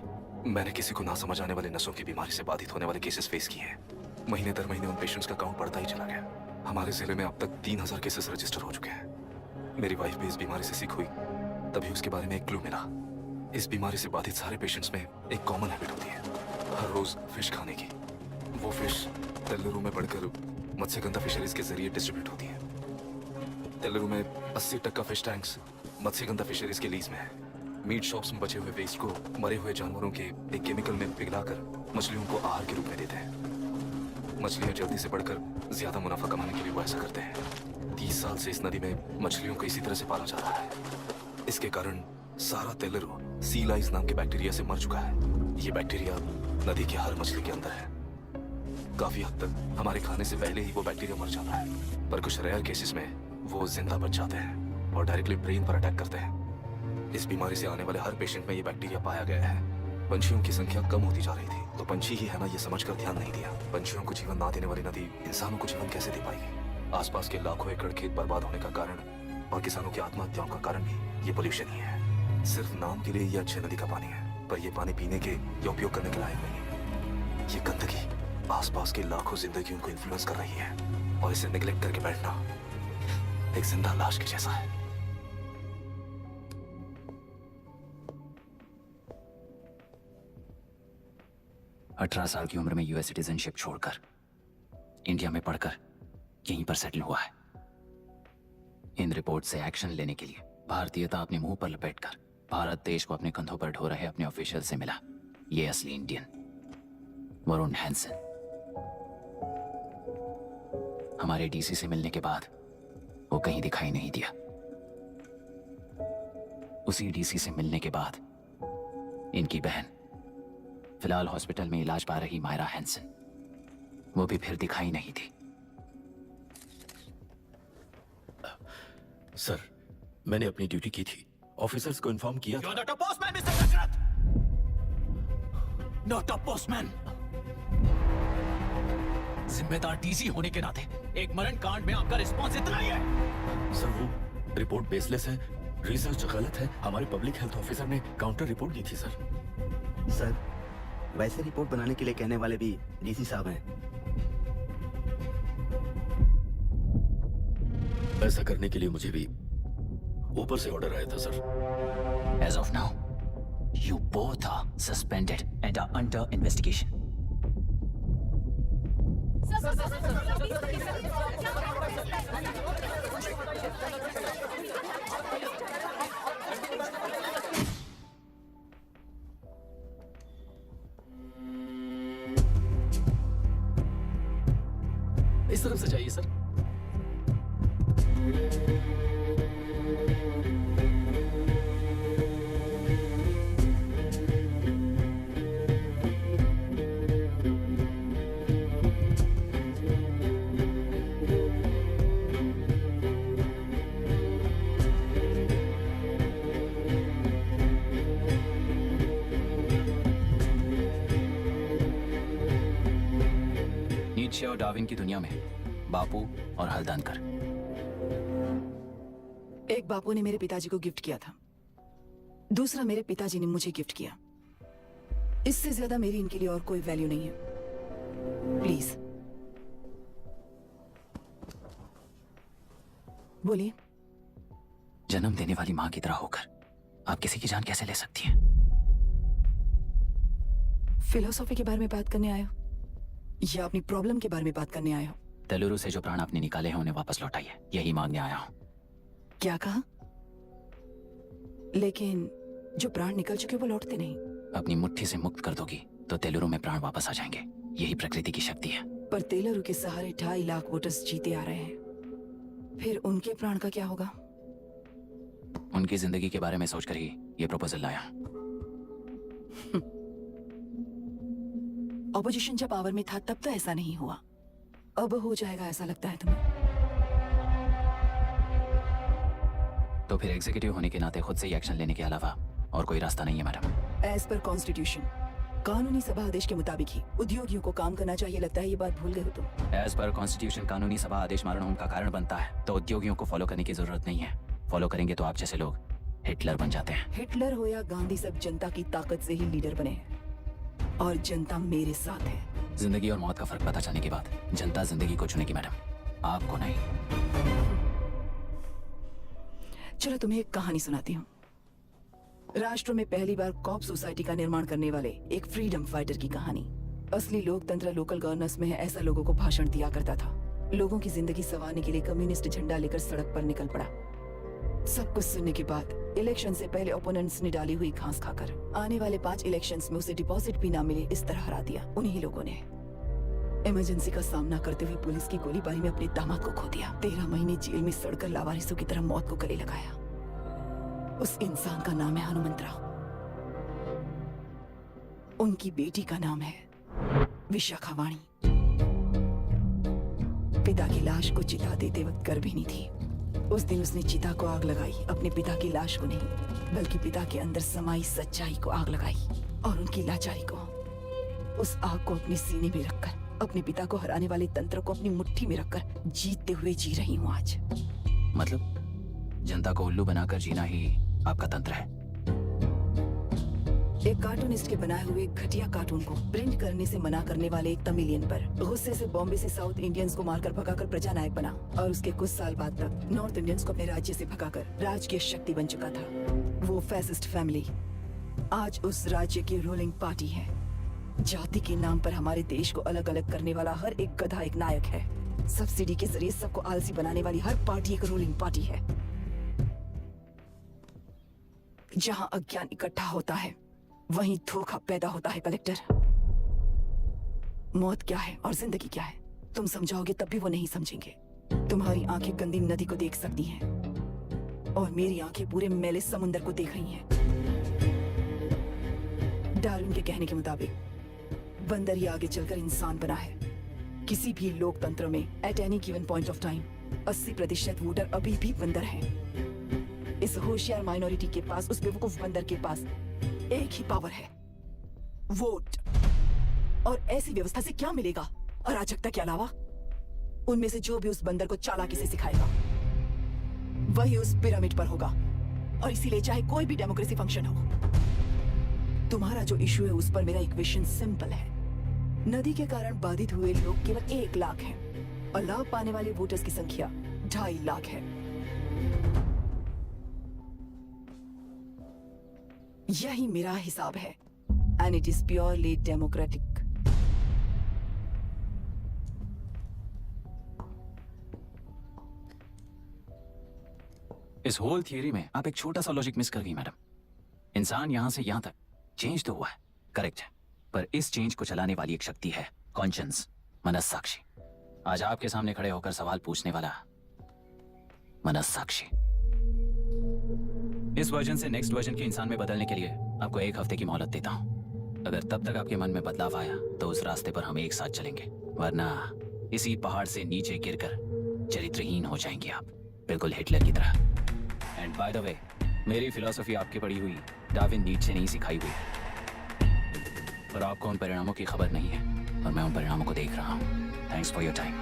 मैंने किसी को ना समझ आने वाले नसों की बीमारी से बाधित होने वाले केसेस फेस किए हैं। महीने दर महीने उन पेशेंट्स का काउंट बढ़ता ही चला गया। हमारे जिले में अब तक 3000 केसेस रजिस्टर हो चुके हैं। मेरी वाइफ भी इस बीमारी से सिक हुई, तभी उसके बारे में एक क्लू मिला। इस बीमारी से बाधित सारे पेशेंट्स में एक कॉमन हैबिट होती है, हर रोज फिश खाने की। वो फिश तेलुरु में बढ़कर मत्स्यगंधा फिशरीज के जरिए डिस्ट्रीब्यूट होती है। तेलुरु में 80% फिश टैंक्स मत्स्यगंधा फिशरीज के लीज में है। मीट शॉप्स में बचे हुए वेस्ट को मरे हुए जानवरों के एक केमिकल में पिघलाकर मछलियों को आहार के रूप में देते हैं। मछलियां जल्दी से बढ़कर ज्यादा मुनाफा कमाने के लिए वो ऐसा करते हैं। 30 साल से इस नदी में मछलियों को इसी तरह से पाला जा रहा है। इसके कारण सारा तेलुरु सी लाइस नाम के बैक्टीरिया से मर चुका है। ये बैक्टीरिया नदी की हर मछली के अंदर है। काफी हद तक हमारे खाने से पहले ही वो बैक्टीरिया मर जाता है, पर कुछ रेयर केसेस में वो जिंदा बच जाते हैं और डायरेक्टली ब्रेन पर अटैक करते हैं। इस बीमारी से आने वाले हर पेशेंट में ये बैक्टीरिया पाया गया है। पंछियों की संख्या कम होती जा रही थी, तो पंछी ही है ना ये समझकर ध्यान नहीं दिया। पंछियों को जीवन ना देने वाली नदी इंसानों को जीवन कैसे दे पाएगी? आसपास के लाखों एकड़ खेत बर्बाद होने का कारण और किसानों की आत्महत्याओं का कारण भी ये पोल्यूशन ही है। सिर्फ नाम के लिए ये अच्छी नदी का पानी है, पर ये पानी पीने के या उपयोग करने के लायक नहीं। ये गंदगी आसपास के लाखों जिंदगियों को इन्फ्लुएंस कर रही है और इसे निगलेक्ट करके बैठना एक जिंदा लाश के जैसा है। 18 साल की उम्र में यूएस सिटीजनशिप छोड़कर इंडिया में पढ़कर यहीं पर सेटल हुआ है। इन रिपोर्ट से एक्शन लेने के लिए भारतीयता अपने मुंह पर लपेटकर भारत देश को अपने कंधों पर ढो रहे अपने ऑफिशियल से मिला ये असली इंडियन वरुण हैंसन। हमारे डीसी से मिलने के बाद वो कहीं दिखाई नहीं दिया। उसी डीसी से मिलने के बाद इनकी बहन फिलहाल हॉस्पिटल में इलाज पा रही मायरा हैंसन, वो भी फिर दिखाई नहीं थी। सर, मैंने अपनी ड्यूटी की थी, ऑफिसर्स को इन्फॉर्म किया था। Not a postman, Mr. Dasharath! Not a postman! जिम्मेदार डीसी होने के नाते एक मरण कांड में आपका रिस्पॉन्स इतना ही है। सर, वो रिपोर्ट बेसलेस है, रिसर्च गलत है। हमारे पब्लिक हेल्थ ऑफिसर ने काउंटर रिपोर्ट दी थी सर। सर, वैसे रिपोर्ट बनाने के लिए कहने वाले भी डीसी साहब हैं। ऐसा करने के लिए मुझे भी ऊपर से ऑर्डर आया था sir. As of now, you both are suspended and are under investigation. इस तरफ से जाइए सर। नीत्शे और डार्विन की दुनिया में बापू और हल्दानकर। एक बापू ने मेरे पिताजी को गिफ्ट किया था, दूसरा मेरे पिताजी ने मुझे गिफ्ट किया। इससे ज्यादा मेरी इनके लिए और कोई वैल्यू नहीं है। प्लीज बोलिए। जन्म देने वाली मां की तरह होकर आप किसी की जान कैसे ले सकती हैं? फिलोसॉफी के बारे में बात करने आए हो या अपनी प्रॉब्लम के बारे में बात करने आए हो? तेलुरु से जो प्राण आपने निकाले हैं उन्हें वापस लौटाइए, यही मांगने आया हूं। क्या कहा? लेकिन जो प्राण निकल चुके वो लौटते नहीं। अपनी मुट्ठी से मुक्त कर दोगी तो तेलुरु में प्राण वापस आ जाएंगे, यही प्रकृति की शक्ति है। पर तेलुरु के सहारे 2.5 लाख वोटर्स जीते आ रहे हैं, फिर उनके प्राण का क्या होगा? उनकी जिंदगी के बारे में सोचकर ही ये प्रपोजल लाया। ऑपोजिशन जब पावर में था तब तो ऐसा नहीं हुआ, अब हो जाएगा ऐसा लगता है तुम्हें? तो फिर एग्जीक्यूटिव होने के नाते खुद से ही एक्शन लेने के अलावा और कोई रास्ता नहीं है मैडम। एज पर कॉन्स्टिट्यूशन, कानूनी सभा आदेश के मुताबिक ही उद्योगियों को काम करना चाहिए। लगता है ये बात भूल गए हो तुम। एज पर कॉन्स्टिट्यूशन कानूनी सभा आदेश मरण होम का कारण बनता है, तो उद्योगियों को फॉलो करने की जरूरत नहीं है। फॉलो करेंगे तो आप जैसे लोग हिटलर बन जाते हैं। हिटलर हो या गांधी, सब जनता की ताकत से ही लीडर बने हैं और जनता मेरे साथ है। जिंदगी और मौत का फर्क पता चलने के बाद जनता जिंदगी को चुनेगी मैडम, आपको नहीं। चलो तुम्हें एक कहानी सुनाती हूँ। राष्ट्र में पहली बार कॉप सोसाइटी का निर्माण करने वाले एक फ्रीडम फाइटर की कहानी। असली लोकतंत्र लोकल गवर्नेंस में है, ऐसा लोगों को भाषण दिया करता था। लोगों की जिंदगी संवारने के लिए कम्युनिस्ट झंडा लेकर सड़क पर निकल पड़ा। सब कुछ सुनने के बाद इलेक्शन से पहले ओपोनेंट्स ने डाली हुई घास खाकर आने वाले 5 इलेक्शंस में उसे डिपॉजिट भी ना मिले, इस तरह हरा दिया। उन्हीं लोगों ने इमरजेंसी का सामना करते हुए पुलिस की गोलीबारी में अपने दामाद को खो दिया। 13 महीने जेल में सड़कर लावारिसों की तरह मौत को गले लगाया। उस इंसान का नाम है हनुमंतराव। उनकी बेटी का नाम है विशाखावाणी। पिता की लाश को चिता देते वक्त गर्भिणी थी। उस दिन उसने चिता को आग लगाई, अपने पिता की लाश को नहीं, बल्कि पिता के अंदर समाई सच्चाई को आग लगाई और उनकी लाचारी को। उस आग को अपने सीने में रखकर, अपने पिता को हराने वाले तंत्र को अपनी मुट्ठी में रखकर जीतते हुए जी रही हूँ आज। मतलब जनता को उल्लू बनाकर जीना ही आपका तंत्र है? एक कार्टूनिस्ट के बनाए हुए घटिया कार्टून को प्रिंट करने से मना करने वाले एक तमिलियन पर गुस्से से बॉम्बे से साउथ इंडियंस को मारकर भगाकर प्रजानायक बना और उसके कुछ साल बाद तक नॉर्थ इंडियंस को अपने राज्य से भगाकर राजकीय शक्ति बन चुका था। वो फैसिस्ट फैमिली आज उस राज्य की रूलिंग पार्टी है। जाति के नाम पर हमारे देश को अलग अलग करने वाला हर एक गधा एक नायक है। सब्सिडी के जरिए सबको आलसी बनाने वाली हर पार्टी एक रूलिंग पार्टी है। जहां अज्ञान इकट्ठा होता है वहीं धोखा पैदा होता है। कलेक्टर, मौत क्या है और जिंदगी क्या है तुम समझाओगे तब भी वो नहीं समझेंगे। तुम्हारी आंखें गंदी नदी को देख सकती हैं और मेरी आंखें पूरे मैले समुंदर को देख रही हैं। डार्विन के कहने के मुताबिक बंदर ही आगे चलकर इंसान बना है। किसी भी लोकतंत्र में at any given point of time 80% voter अभी भी बंदर हैं। इस होशियार माइनॉरिटी के पास, उस बेवकूफ बंदर के पास एक ही पावर है, वोट। और ऐसी व्यवस्था से क्या मिलेगा अराजकता के अलावा? उनमें से जो भी उस बंदर को चालाकी से सिखाएगा वही उस पिरामिड पर होगा। और इसीलिए चाहे कोई भी डेमोक्रेसी फंक्शन हो, तुम्हारा जो इशू है उस पर मेरा इक्वेशन सिंपल है। नदी के कारण बाधित हुए लोग केवल 1 लाख हैं और लाभ पाने वाले वोटर्स की संख्या 2.5 लाख है। यही मेरा हिसाब है and it is purely democratic. इस होल थियरी में आप एक छोटा सा लॉजिक मिस कर गई मैडम। इंसान यहां से यहां तक चेंज तो हुआ है, करेक्ट है, पर इस चेंज को चलाने वाली एक शक्ति है, कॉन्शियंस, मनस्साक्षी। आज आपके सामने खड़े होकर सवाल पूछने वाला मनस्साक्षी। इस वर्जन से नेक्स्ट वर्जन के इंसान में बदलने के लिए आपको 1 हफ्ते की मोहलत देता हूं। अगर तब तक आपके मन में बदलाव आया तो उस रास्ते पर हम एक साथ चलेंगे, वरना इसी पहाड़ से नीचे गिरकर चरित्रहीन हो जाएंगे आप, बिल्कुल हिटलर की तरह। एंड बाय द वे, मेरी फिलॉसफी आपकी पढ़ी हुई डार्विन नीचे नहीं सिखाई हुई है, पर आपको उन परिणामों की खबर नहीं है और मैं उन परिणामों को देख रहा हूं। Thanks for your time.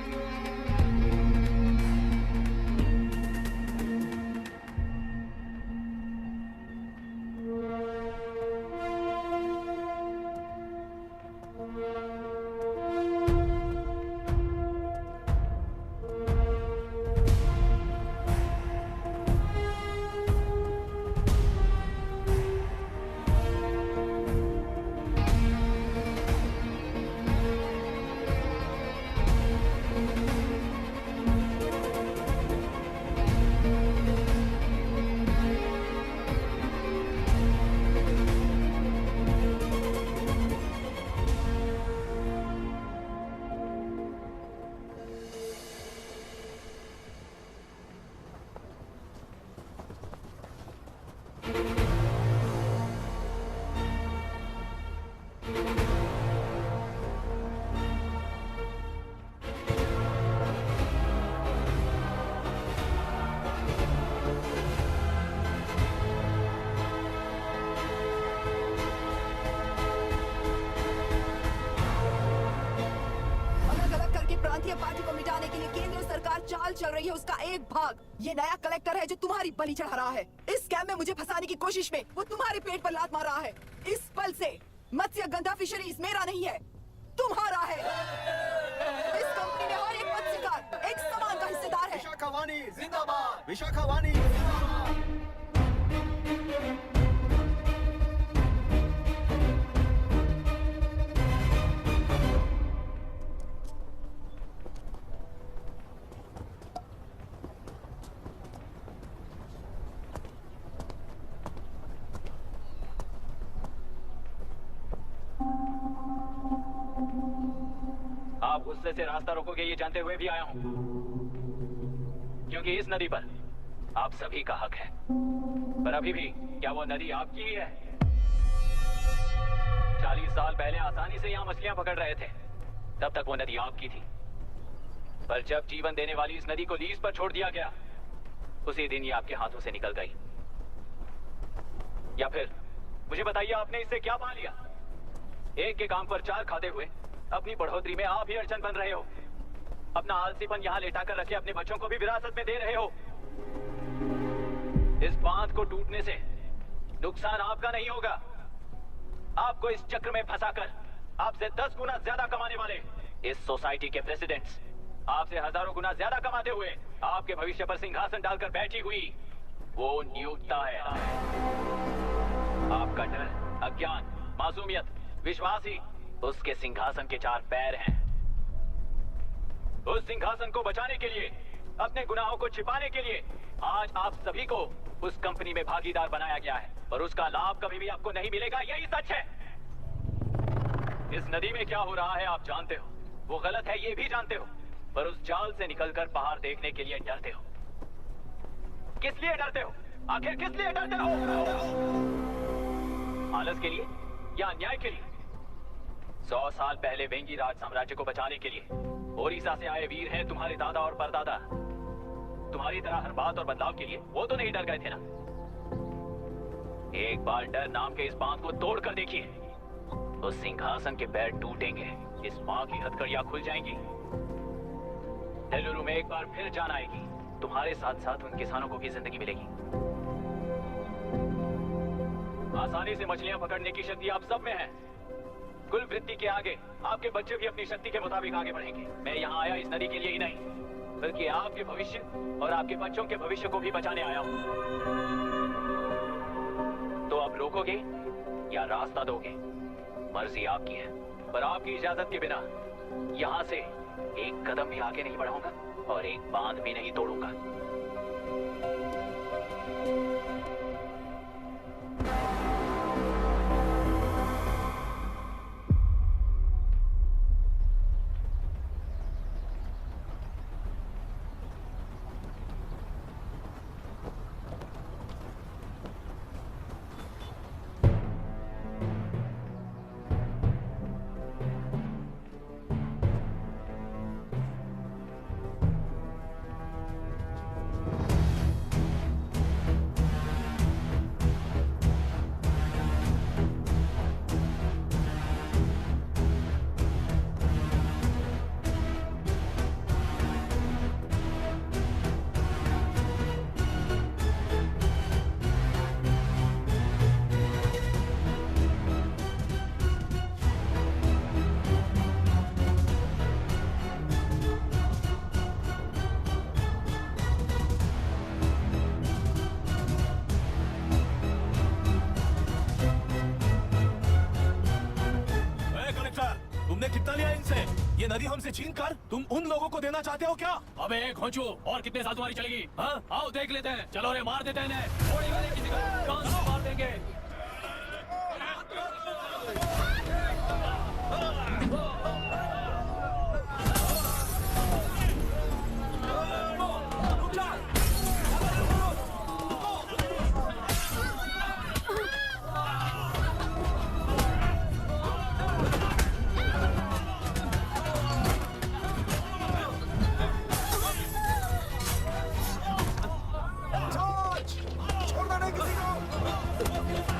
Party को मिटाने के लिए केंद्र सरकार चाल चल रही है, उसका एक भाग ये नया कलेक्टर है जो तुम्हारी बलि चढ़ा रहा है। इस स्कैम में मुझे फंसाने की कोशिश में वो तुम्हारे पेट पर लात मार रहा है। इस पल से मत्स्य गंधा फिशरीज मेरा नहीं है, तुम्हारा है। इस कंपनी में हर एक मत्स्यकार एक सामान का हिस्सेदार है। विशाखा वाणी जिंदाबाद, विशाखा वाणी जिंदाबाद। आप गुस्से से रास्ता रोकोगे ये जानते हुए भी आया हूं, क्योंकि इस नदी पर आप सभी का हक है। पर अभी भी क्या वो नदी आपकी ही है? 40 साल पहले आसानी से यहाँ मछलियां पकड़ रहे थे, तब तक वो नदी आपकी थी। पर जब जीवन देने वाली इस नदी को लीज पर छोड़ दिया गया, उसी दिन ये आपके हाथों से निकल गई। या फिर मुझे बताइए, आपने इससे क्या पा लिया? एक के काम पर 4 खाते हुए अपनी बढ़ोतरी में आप ही अड़चन बन रहे हो। अपना आलसीपन यहाँ लेटा कर रखे अपने बच्चों को भी विरासत में दे रहे हो। इस बांध को टूटने से नुकसान आपका नहीं होगा, आपको इस चक्र में फंसाकर आपसे 10 गुना ज्यादा कमाने वाले इस सोसाइटी के प्रेसिडेंट्स आपसे हजारों गुना ज्यादा कमाते हुए आपके भविष्य पर सिंहासन डालकर बैठी हुई वो नियुक्ता है। आपका डर, अज्ञान, मासूमियत, विश्वास ही उसके सिंहासन के 4 पैर हैं। उस सिंहासन को बचाने के लिए, अपने गुनाहों को छिपाने के लिए आज आप सभी को उस कंपनी में भागीदार बनाया गया है और उसका लाभ कभी भी आपको नहीं मिलेगा, यही सच है। इस नदी में क्या हो रहा है आप जानते हो, वो गलत है ये भी जानते हो, पर उस जाल से निकलकर बाहर देखने के लिए डरते हो। किस लिए डरते हो? आखिर किस लिए डरते हो? आलस के लिए या अन्याय के लिए? 100 साल पहले वेंगी राज साम्राज्य को बचाने के लिए ओडिशा से आए वीर हैं तुम्हारे दादा और परदादा। तुम्हारी तरह हर बात और बदलाव के लिए वो तो नहीं डर गए थे ना। एक बार डर नाम के इस बांध को तोड़ कर देखिए, तो सिंहासन के पैर टूटेंगे, इस माँ की हथकड़ियां खुल जाएंगी, बेलुरु में एक बार फिर जान आएगी, तुम्हारे साथ साथ उन किसानों को भी जिंदगी मिलेगी। आसानी से मछलियां पकड़ने की शक्ति आप सब में है। कुल वृत्ति के आगे आपके बच्चे भी अपनी शक्ति के मुताबिक आगे बढ़ेंगे। मैं यहाँ आया इस नदी के लिए ही नहीं, बल्कि आपके भविष्य और आपके बच्चों के भविष्य को भी बचाने आया हूँ। तो आप रोकोगे या रास्ता दोगे, मर्जी आपकी है, पर आपकी इजाजत के बिना यहाँ से एक कदम भी आगे नहीं बढ़ाऊंगा और एक बांध भी नहीं तोड़ूंगा। कितना लिया इनसे? ये नदी हमसे छीन कर तुम उन लोगों को देना चाहते हो क्या? अबे घोंचू, और कितने साल तुम्हारी चलेगी? हाँ, आओ देख लेते हैं। चलो रे, मार देते हैं इन्हें। छोड़ेगा नहीं किसी को, कान से मार देंगे। छोड़ना नहीं किसी को।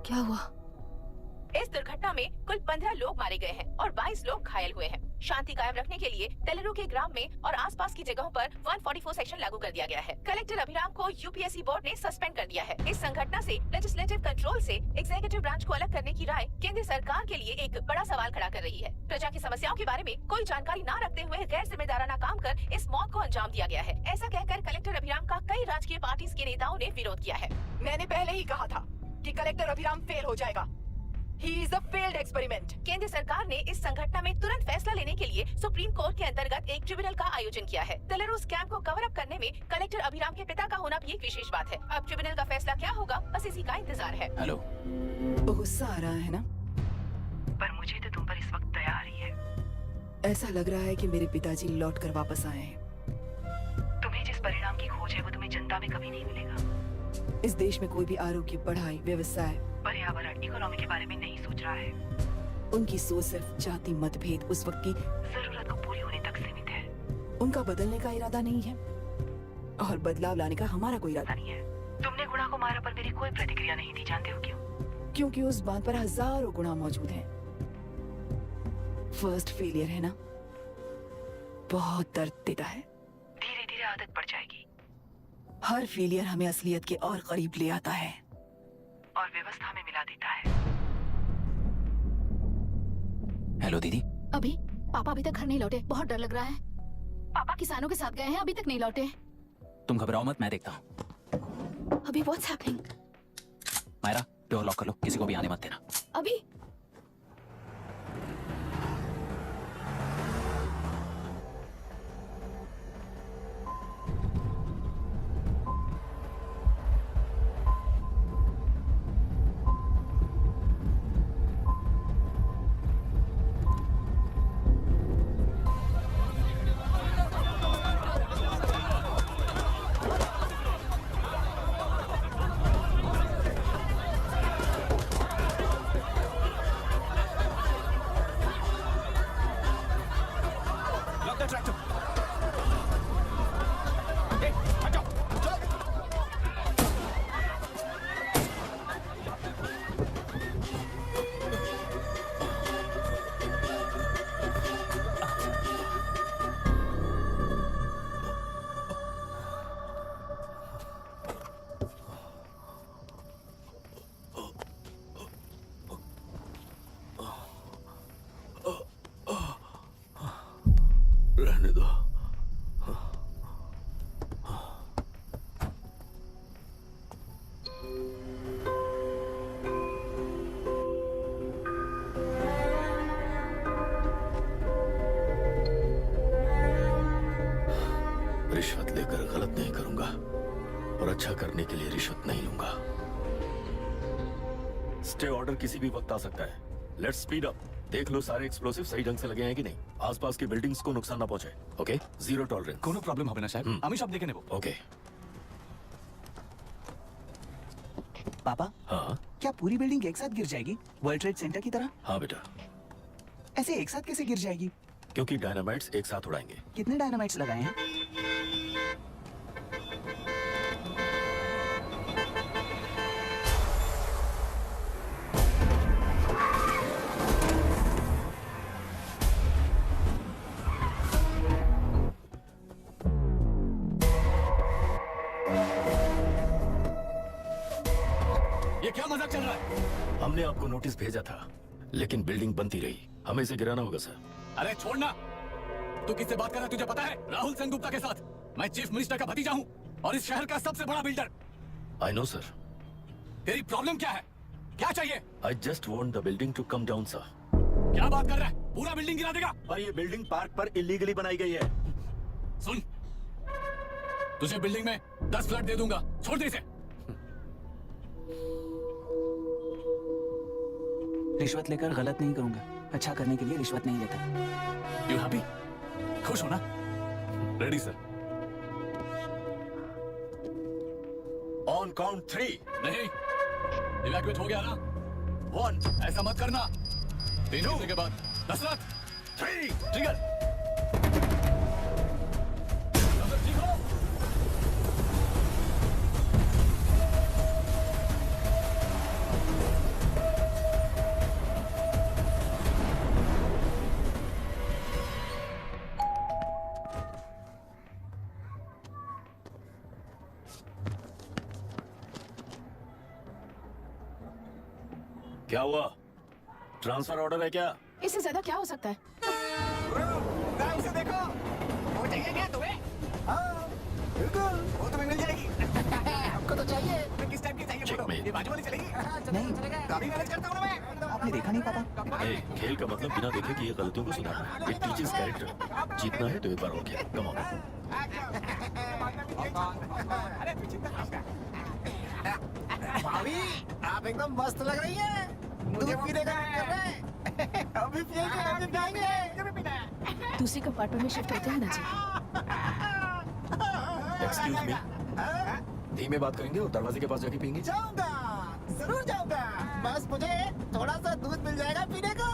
क्या हुआ? इस दुर्घटना में कुल 15 लोग मारे गए हैं और 22 लोग घायल हुए हैं। शांति कायम रखने के लिए टेलेरू के ग्राम में और आसपास की जगहों पर 144 सेक्शन लागू कर दिया गया है। कलेक्टर अभिराम को यूपीएससी बोर्ड ने सस्पेंड कर दिया है। इस संघटना से लेजिस्लेटिव कंट्रोल से एग्जीक्यूटिव ब्रांच को अलग करने की राय केंद्र सरकार के लिए एक बड़ा सवाल खड़ा कर रही है। प्रजा की समस्याओं के बारे में कोई जानकारी न रखते हुए गैर जिम्मेदाराना काम कर इस मौत को अंजाम दिया गया है। ऐसा कहकर कलेक्टर अभिराम का कई राजकीय पार्टी के नेताओं ने विरोध किया है। मैंने पहले ही कहा था कि कलेक्टर अभिराम फेल हो जाएगा। He is a failed experiment. केंद्र सरकार ने इस संघटना में तुरंत फैसला लेने के लिए सुप्रीम कोर्ट के अंतर्गत एक ट्रिब्यूनल का आयोजन किया है। टेलेरू स्कैम को कवर अप करने में कलेक्टर अभिराम के पिता का होना भी एक विशेष बात है। अब ट्रिब्यूनल का फैसला क्या होगा, बस इसी का इंतजार है। हेलो। गुस्सा आ रहा है ना? पर मुझे तो तुम पर इस वक्त दया आ रही है। ऐसा लग रहा है कि मेरे पिताजी लौट कर वापस आए हैं। तुम्हें जिस परिणाम की खोज है वो तुम्हें जनता में कभी नहीं मिलेगा। इस देश में कोई भी आरोग्य, पढ़ाई, व्यवसाय, पर्यावरण, इकोनॉमी के बारे में नहीं सोच रहा है। उनकी सोच सिर्फ जाति मतभेद उस वक्त की जरूरत को पूरी होने तक सीमित है। उनका बदलने का इरादा नहीं है और बदलाव लाने का हमारा कोई इरादा नहीं है। तुमने गुणा को मारा पर मेरी कोई प्रतिक्रिया नहीं दी, जानते हो क्यों? क्योंकि उस बात पर हजारों गुणा मौजूद हैं। फर्स्ट फेलियर है ना, बहुत दर्द देता है। धीरे धीरे आदत पड़ जाएगी। हर फेलियर हमें असलियत के और करीब ले आता है और व्यवस्था में मिला देता है। हेलो दीदी। अभी पापा अभी तक घर नहीं लौटे, बहुत डर लग रहा है। पापा किसानों के साथ गए हैं, अभी तक नहीं लौटे। तुम घबराओ मत, मैं देखता हूँ। अभी what's happening? Myra, door lock कर लो, किसी को भी आने मत देना। अभी रहने दो। रिश्वत लेकर गलत नहीं करूंगा और अच्छा करने के लिए रिश्वत नहीं लूंगा। स्टे ऑर्डर किसी भी वक्त आ सकता है। Let's speed up. देख लो सारे एक्सप्लोसिव सही ढंग से लगे हैं कि नहीं। आसपास की बिल्डिंग्स को नुकसान ना पहुंचे। Okay, zero tolerance. কোনো প্রবলেম হবে না সাহেব, আমি সব দেখে নেব। ओके। पापा, हाँ क्या पूरी बिल्डिंग एक साथ गिर जाएगी, वर्ल्ड ट्रेड सेंटर की तरह? हाँ बेटा, ऐसे एक साथ कैसे गिर जाएगी? क्योंकि डायनामाइट्स एक साथ उड़ाएंगे। कितने डायनामाइट्स लगाए हैं? ये क्या मजाक चल रहा है? हमने आपको नोटिस भेजा था, लेकिन बिल्डिंग बनती रही। हमें इसे गिराना होगा सर। अरे छोड़ना। तू किससे बात कर रहा है तुझे पता है? राहुल सेनगुप्ता के साथ। मैं चीफ मिनिस्टर का भतीजा हूँ और इस शहर का सबसे बड़ा बिल्डर। I know sir. तेरी प्रॉब्लम क्या है? क्या चाहिए? I just want the building to come down sir. क्या बात कर रहा है? पूरा बिल्डिंग गिरा देगा? पर ये बिल्डिंग पार्क पर इलीगली बनाई गई है। सुन, तुझे बिल्डिंग में 10 फ्लैट दे दूंगा, छोड़ दे इसे। रिश्वत लेकर गलत नहीं करूंगा, अच्छा करने के लिए रिश्वत नहीं लेता। You happy? खुश हो ना? Ready sir. On count 3। नहीं, इवैक्यूएट हो गया ना? 1। ऐसा मत करना। 3 घंटे के बाद दशरथ 3 ट्रिगर। क्या हुआ? ट्रांसफर ऑर्डर है क्या? इससे ज्यादा क्या हो सकता है? उसे देखो, वो चाहिए क्या तुम्हें? हाँ, बिल्कुल, वो तुम्हें मिल जाएगी। हमको तो चाहिए। मैं किस टाइप की चाहिए बोलो? ये बाजू वाली चलेगी? नहीं, काफी मैनेज करता हूँ ना मैं। आपने देखा नहीं पाता? ए, खेल का मतलब बिना देखे कि ये गलतियों को सुधारना। It teaches character. जीतना है तो एक बार और खेल। Come on. भाभी, आप एकदम मस्त लग रही हैं। मुझे पीने का मन कर रहा है। अभी पिएंगे, अभी पिएंगे। दूसरे कंपार्टमेंट में शिफ्ट होते हैं ना जी। एक्सक्यूज मी, धीमे बात करेंगे और दरवाजे के पास जाके पियेंगे। जाऊंगा, जरूर जाऊंगा। बस मुझे थोड़ा सा दूध मिल जाएगा पीने को।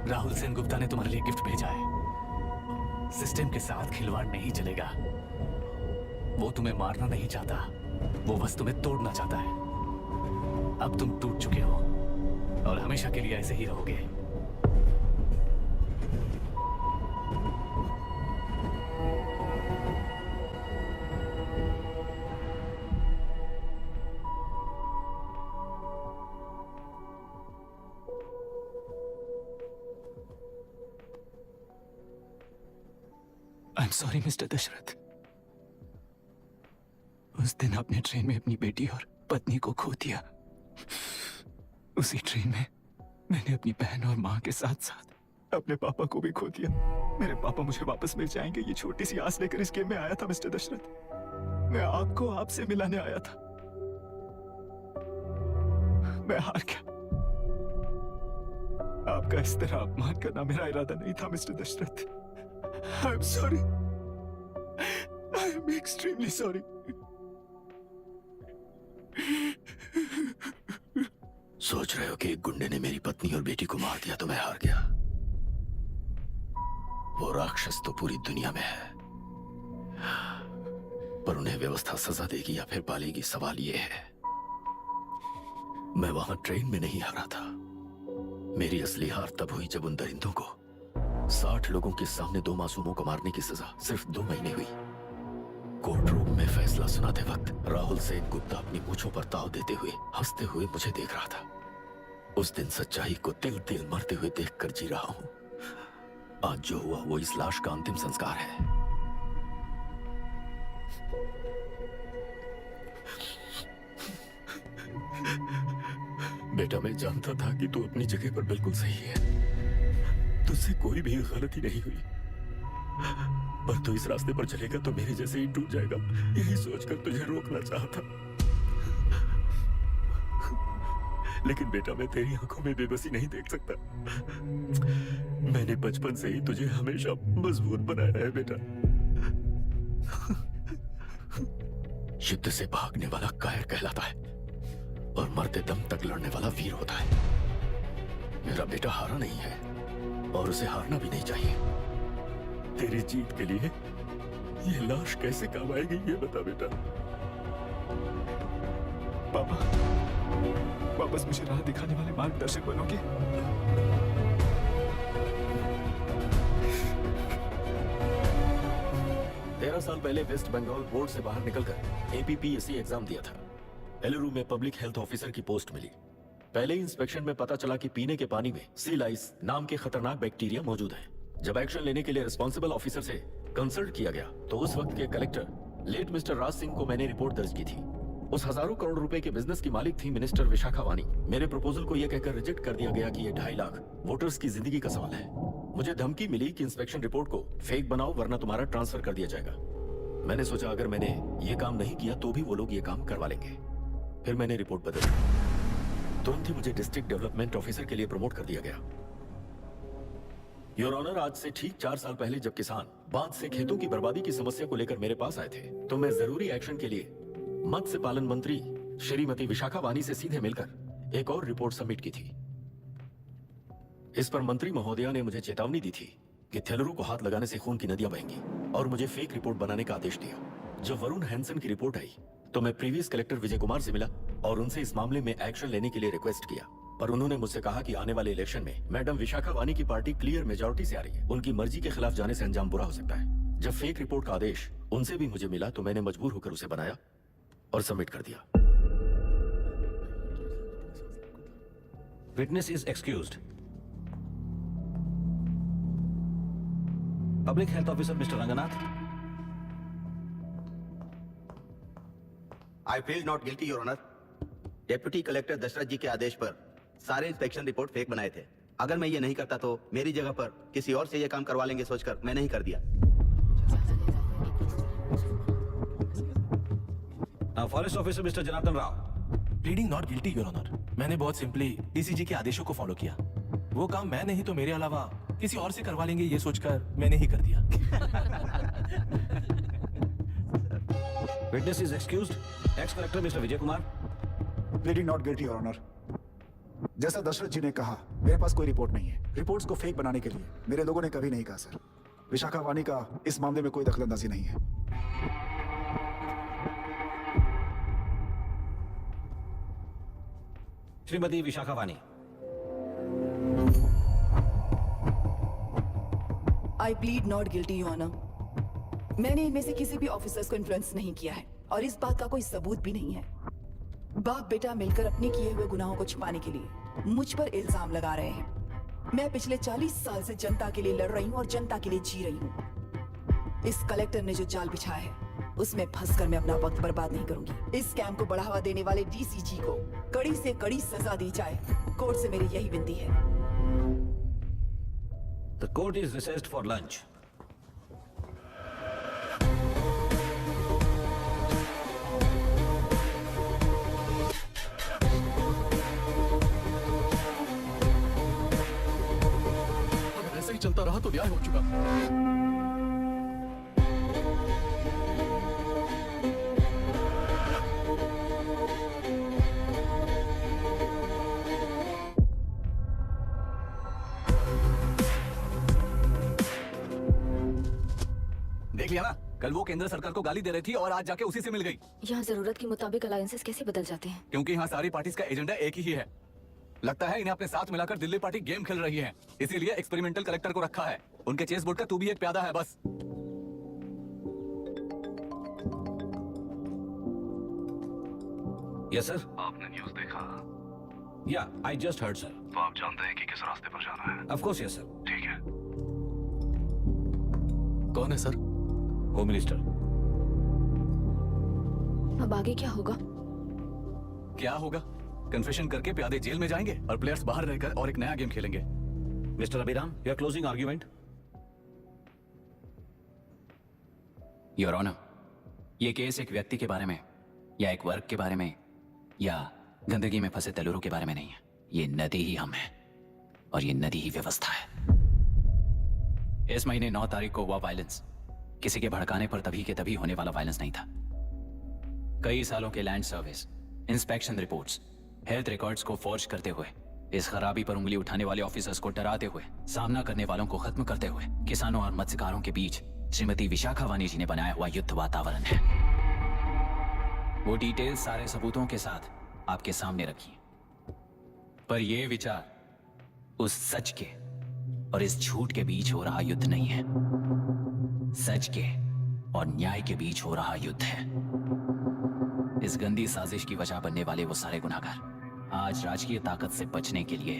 राहुल सेन गुप्ता ने तुम्हारे लिए गिफ्ट भेजा है। सिस्टम के साथ खिलवाड़ नहीं चलेगा। वो तुम्हें मारना नहीं चाहता, वो बस तुम्हें तोड़ना चाहता है। अब तुम टूट चुके हो और हमेशा के लिए ऐसे ही रहोगे। I am sorry mister Dasharath. उस दिन आपने ट्रेन में अपनी बेटी और पत्नी को खो दिया। उसी ट्रेन में मैंने अपनी बहन और माँ के साथ साथ अपने पापा को भी खो दिया। मेरे पापा मुझे वापस मिल जाएंगे, ये छोटी सी आस लेकर इस गेम में आया था मिस्टर दशरथ। मैं आपको आपसे मिलाने आया था। मैं हार गया। आपका इस तरह अपमान करना मेरा इरादा नहीं था mister Dasharath. I'm sorry. I am extremely sorry. सोच रहे हो कि एक गुंडे ने मेरी पत्नी और बेटी को मार दिया तो मैं हार गया? वो राक्षस तो पूरी दुनिया में है, पर उन्हें व्यवस्था सजा देगी या फिर पालेगी, सवाल ये है। मैं वहां ट्रेन में नहीं हारा था। मेरी असली हार तब हुई जब उन दरिंदों को 60 लोगों के सामने 2 मासूमों को मारने की सजा सिर्फ 2 महीने हुई। कोर्ट रूम में फैसला सुनाते वक्त राहुल सेन गुप्ता अपनी मूंछों पर ताव देते हुए हंसते हुए मुझे देख रहा था। उस दिन सच्चाई को तिल तिल मरते हुए देखकर जी रहा हूं। आज जो हुआ वो इस लाश का अंतिम संस्कार है। बेटा, मैं जानता था कि तू अपनी जगह पर बिल्कुल सही है। तुझसे कोई भी गलती नहीं हुई, पर तू इस रास्ते पर चलेगा तो मेरे जैसे ही टूट जाएगा, यही सोचकर तुझे रोकना चाहता। लेकिन बेटा, मैं तेरी आंखों में बेबसी नहीं देख सकता। मैंने बचपन से ही तुझे हमेशा मजबूत बनाया है बेटा। युद्ध से भागने वाला कायर कहलाता है और मरते दम तक लड़ने वाला वीर होता है। मेरा बेटा हारा नहीं है और उसे हारना भी नहीं चाहिए। तेरी जीत के लिए ये लाश कैसे काम आएगी, ये बता बेटा। पापा, वापस मुझे राह दिखाने वाले मार्गदर्शक बनोगे? 13 साल पहले वेस्ट बंगाल बोर्ड से बाहर निकलकर APPSC एग्जाम दिया था। एलरू में पब्लिक हेल्थ ऑफिसर की पोस्ट मिली। पहले इंस्पेक्शन में पता चला कि पीने के पानी में सी लाइस नाम के खतरनाक बैक्टीरिया मौजूद है। जब एक्शन लेने के लिए रिस्पॉन्सिबल ऑफिसर से कंसल्ट किया गया तो उस वक्त के collector late mister Raj Singh को मैंने रिपोर्ट दर्ज की थी। उस हजारों करोड़ रुपए के बिजनेस की मालिक थी मिनिस्टर विशाखा वानी। मेरे प्रपोजल को यह कहकर रिजेक्ट कर दिया गया कि ये 2.5 लाख वोटर्स की जिंदगी का सवाल है। मुझे धमकी मिली कि इंस्पेक्शन रिपोर्ट को फेक बनाओ वरना तुम्हारा ट्रांसफर कर दिया जाएगा। मैंने सोचा अगर मैंने ये काम नहीं किया तो भी वो लोग ये काम करवा लेंगे। फिर मैंने रिपोर्ट बदली। तुरंत ही मुझे डिस्ट्रिक्ट डेवलपमेंट ऑफिसर के लिए प्रमोट कर दिया गया। योर ऑनर, आज से ठीक 4 साल पहले जब किसान बांध से खेतों की बर्बादी की समस्या को लेकर मेरे पास आए थे तो मैं जरूरी एक्शन के लिए मत्स्य पालन मंत्री श्रीमती विशाखा वानी से सीधे मिलकर एक और रिपोर्ट सबमिट की थी। इस पर मंत्री महोदया ने मुझे चेतावनी दी थी कि थेलरू को हाथ लगाने से खून की नदियां बहेंगी और मुझे फेक रिपोर्ट बनाने का आदेश दिया। जब वरुण हैंसन की रिपोर्ट आई तो मैं प्रीवियस कलेक्टर विजय कुमार से मिला और उनसे इस मामले में एक्शन लेने के लिए रिक्वेस्ट किया, पर उन्होंने मुझसे कहा कि आने वाले इलेक्शन में मैडम विशाखा वानी की पार्टी क्लियर मेजॉरिटी से आ रही है, उनकी मर्जी के खिलाफ जाने से अंजाम बुरा हो सकता है। जब फेक रिपोर्ट का आदेश उनसे भी मुझे मिला तो मैंने मजबूर होकर उसे बनाया और सबमिट कर दिया। Witness is excused. Public Health Officer Mr. Ranganath. I feel not guilty, Your Honor. Deputy collector Dashrath ji के आदेश पर सारे इंस्पेक्शन रिपोर्ट फेक बनाए थे। अगर मैं ये नहीं करता तो मेरी जगह पर किसी और से ये काम करवा लेंगे सोचकर मैं नहीं कर दिया। Forest officer mister Janardhan Rao. Pleading not guilty your honour. मैंने बहुत सिंपली डीसीजी के आदेशों को फॉलो किया। वो काम मैं नहीं तो मेरे अलावा किसी और से करवा लेंगे ये सोचकर मैंने ही कर दिया। Witness is excused. Ex-Collector Mr. Vijay Kumar. Pleading not guilty your honour. जैसा दशरथ जी ने कहा मेरे पास कोई रिपोर्ट नहीं है। रिपोर्ट्स को फेक बनाने के लिए मेरे लोगों ने कभी नहीं कहा सर। विशाखा वानी का इस मामले में कोई दखलंदाजी नहीं है। Shrimati Vishakha Vani. I plead not guilty your honour. मैंने इनमें से किसी भी ऑफिसर्स को इन्फ्लुएंस नहीं किया है और इस बात का कोई सबूत भी नहीं है। बाप बेटा मिलकर अपने किए हुए गुनाहों को छुपाने के लिए मुझ पर इल्जाम लगा रहे हैं। मैं पिछले 40 साल से जनता के लिए लड़ रही हूँ और जनता के लिए जी रही हूँ। इस कलेक्टर ने जो जाल बिछाया है उसमें फंसकर मैं अपना वक्त बर्बाद नहीं करूंगी। इस स्कैम को बढ़ावा देने वाले डीसीजी को कड़ी से कड़ी सजा दी जाए। कोर्ट से मेरी यही विनती है। The court is recessed for lunch. अगर ऐसे ही चलता रहा तो न्याय हो चुका। देख लिया ना, कल वो केंद्र सरकार को गाली दे रही थी और आज जाके उसी से मिल गई। यहाँ जरूरत के मुताबिक अलायंसेस कैसे बदल जाते हैं? क्योंकि यहाँ सारी पार्टीज का एजेंडा एक ही है। लगता है इन्हें अपने साथ मिलाकर दिल्ली पार्टी गेम खेल रही है, इसीलिए एक्सपेरिमेंटल कलेक्टर को रखा है। उनके चेस बोर्ड का तू भी एक प्यादा है बस। Yes sir. आपने न्यूज़ देखा? Yeah, I just heard sir. तो आप जानते हैं कि किस रास्ते पर जाना है? Of course yes sir. ठीक है। कौन है सर? Home minister. अब आगे क्या होगा? क्या होगा? कन्फेशन करके प्यादे जेल में जाएंगे और प्लेयर्स बाहर रहकर और एक नया गेम खेलेंगे। Mister Abhiram, your closing argument. Your honour, ये केस एक व्यक्ति के बारे में या एक वर्ग के बारे में या गंदगी में फंसे तेलुरु के बारे में नहीं है। ये नदी ही हम हैं और ये नदी ही व्यवस्था है। इस महीने 9 तारीख को हुआ वायलेंस किसी के भड़काने पर तभी के तभी होने वाला वायलेंस नहीं था। कई सालों के land service, inspection reports, health records को फॉर्ज करते हुए, इस खराबी पर उंगली उठाने वाले ऑफिसर्स को डराते हुए, सामना करने वालों को खत्म करते हुए किसानों और मत्स्यकारों के बीच श्रीमती विशाखा वानी जी ने बनाया हुआ युद्ध वातावरण है। वो डिटेल सारे सबूतों के साथ आपके सामने रखी, पर यह विचार उस सच के और इस झूठ के बीच हो रहा युद्ध नहीं है, सच के और न्याय के बीच हो रहा युद्ध है। इस गंदी साजिश की वजह बनने वाले वो सारे गुनाहगार आज राजकीय ताकत से बचने के लिए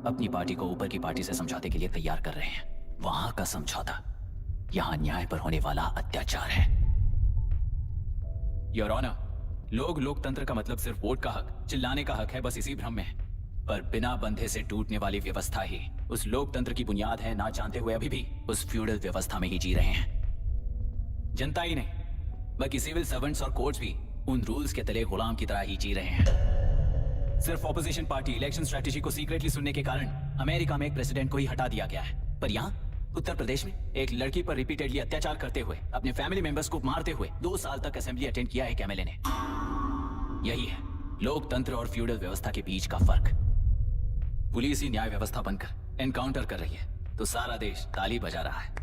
अपनी पार्टी को ऊपर की पार्टी से समझौते के लिए तैयार कर रहे हैं। वहां का समझौता यहां न्याय पर होने वाला अत्याचार है। योर ऑनर, लोग लोकतंत्र का मतलब सिर्फ वोट का हक, चिल्लाने का हक है, बस इसी भ्रम में है। पर बिना बंधे से टूटने वाली व्यवस्था ही उस लोकतंत्र की बुनियाद है, ना जानते हुए अभी भी उस फ्यूडल व्यवस्था में ही जी रहे हैं। जनता ही नहीं बल्कि सिविल सर्वेंट्स और कोर्ट्स भी उन रूल्स के तले गुलाम की तरह ही जी रहे हैं। सिर्फ ऑपोजिशन पार्टी इलेक्शन स्ट्रेटेजी को सीक्रेटली सुनने के कारण अमेरिका में एक प्रेसिडेंट को ही हटा दिया गया है, पर यहाँ उत्तर प्रदेश में एक लड़की पर रिपीटेडली अत्याचार करते हुए, अपने फैमिली मेंबर्स को मारते हुए 2 साल तक असेंबली अटेंड किया एक एमएलए ने। यही है लोकतंत्र और फ्यूडल व्यवस्था के बीच का फर्क। पुलिस ही न्याय व्यवस्था बनकर एनकाउंटर कर रही है तो सारा देश ताली बजा रहा है।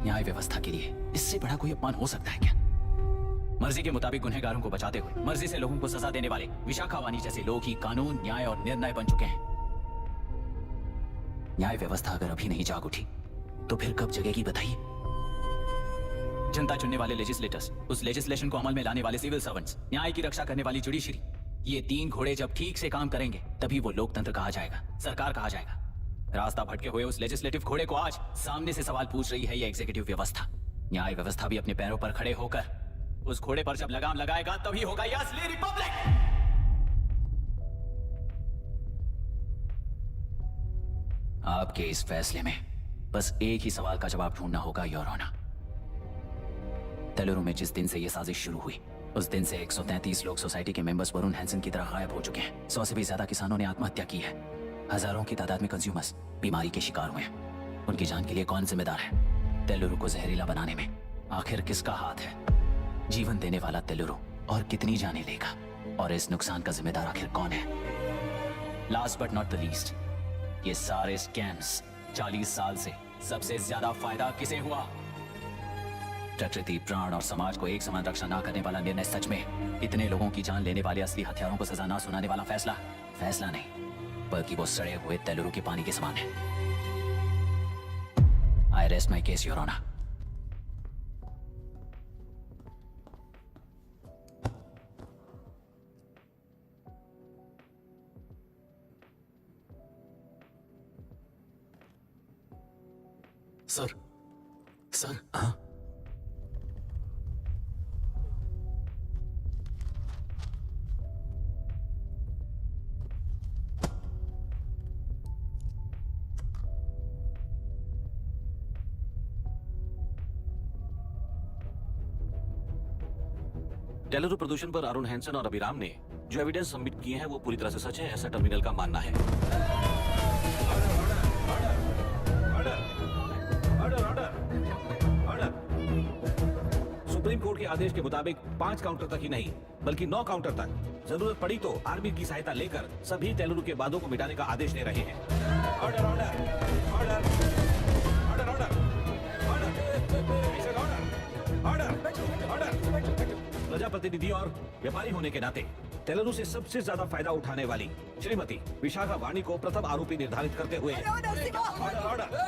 न्याय व्यवस्था के लिए इससे बड़ा कोई अपमान हो सकता है क्या? मर्जी के मुताबिक गुनहगारों को बचाते हुए मर्जी से लोगों को सजा देने वाले विशाखा वानी जैसे लोग ही कानून, न्याय और निर्णय बन चुके हैं। न्याय व्यवस्था अगर अभी नहीं जाग उठी तो फिर कब जगेगी बताइए? जनता चुनने वाले लेजिस्लेटर्स, उस लेजिस्लेशन को अमल में लाने वाले सिविल सर्वेंट्स, न्याय की रक्षा करने वाली जुडिशरी, ये 3 घोड़े जब ठीक से काम करेंगे तभी वो लोकतंत्र कहा जाएगा, सरकार कहा जाएगा। रास्ता भटके हुए उस लेजिस्लेटिव घोड़े को आज सामने से सवाल पूछ रही है ये एग्जीक्यूटिव व्यवस्था। न्याय व्यवस्था भी अपने पैरों पर खड़े होकर उस घोड़े पर जब लगाम लगाएगा तभी होगा ये असली रिपब्लिक। आपके इस फैसले में बस एक ही सवाल का जवाब ढूंढना होगा, योर ऑनर। तेलुरु में जिस दिन से यह साजिश शुरू हुई उस दिन से 133 लोग सोसाइटी के मेंबर्स वरुण हैंसन की तरह गायब हो चुके हैं। 100 से भी ज्यादा किसानों ने आत्महत्या की है। हजारों की तादाद में कंज्यूमर्स बीमारी के शिकार हुए हैं। उनकी जान के लिए कौन जिम्मेदार है? तेलुरु को जहरीला बनाने में आखिर किसका हाथ है? जीवन देने वाला तेलुरु और कितनी जाने लेगा? और इस नुकसान का जिम्मेदार आखिर कौन है? Last but not the least, ये सारे स्कैम्स 40 साल से सबसे ज्यादा फायदा किसे हुआ? प्रकृति, प्राण और समाज को एक समान रक्षा ना करने वाला निर्णय, सच में इतने लोगों की जान लेने वाले असली हथियारों को सजा ना सुनाने वाला फैसला नहीं बल्कि वो सड़े हुए तेलुरु के पानी के समान है। I rest my case, your honour. Sir हाँ? तेलुरु प्रदूषण पर अरुण हैंसन और अभिराम ने जो एविडेंस सबमिट किए हैं वो पूरी तरह से सच है, ऐसा टर्मिनल का मानना है। सुप्रीम कोर्ट के आदेश के मुताबिक 5 काउंटर तक ही नहीं बल्कि 9 काउंटर तक जरूरत पड़ी तो आर्मी की सहायता लेकर सभी तेलुरु के वादों को मिटाने का आदेश दे रहे हैं। Order order order order order order order. प्रजाप्रतिनिधि और व्यापारी होने के नाते तेलुरु से सबसे ज्यादा फायदा उठाने वाली श्रीमती विशाखा वाणी को प्रथम आरोपी निर्धारित करते हुए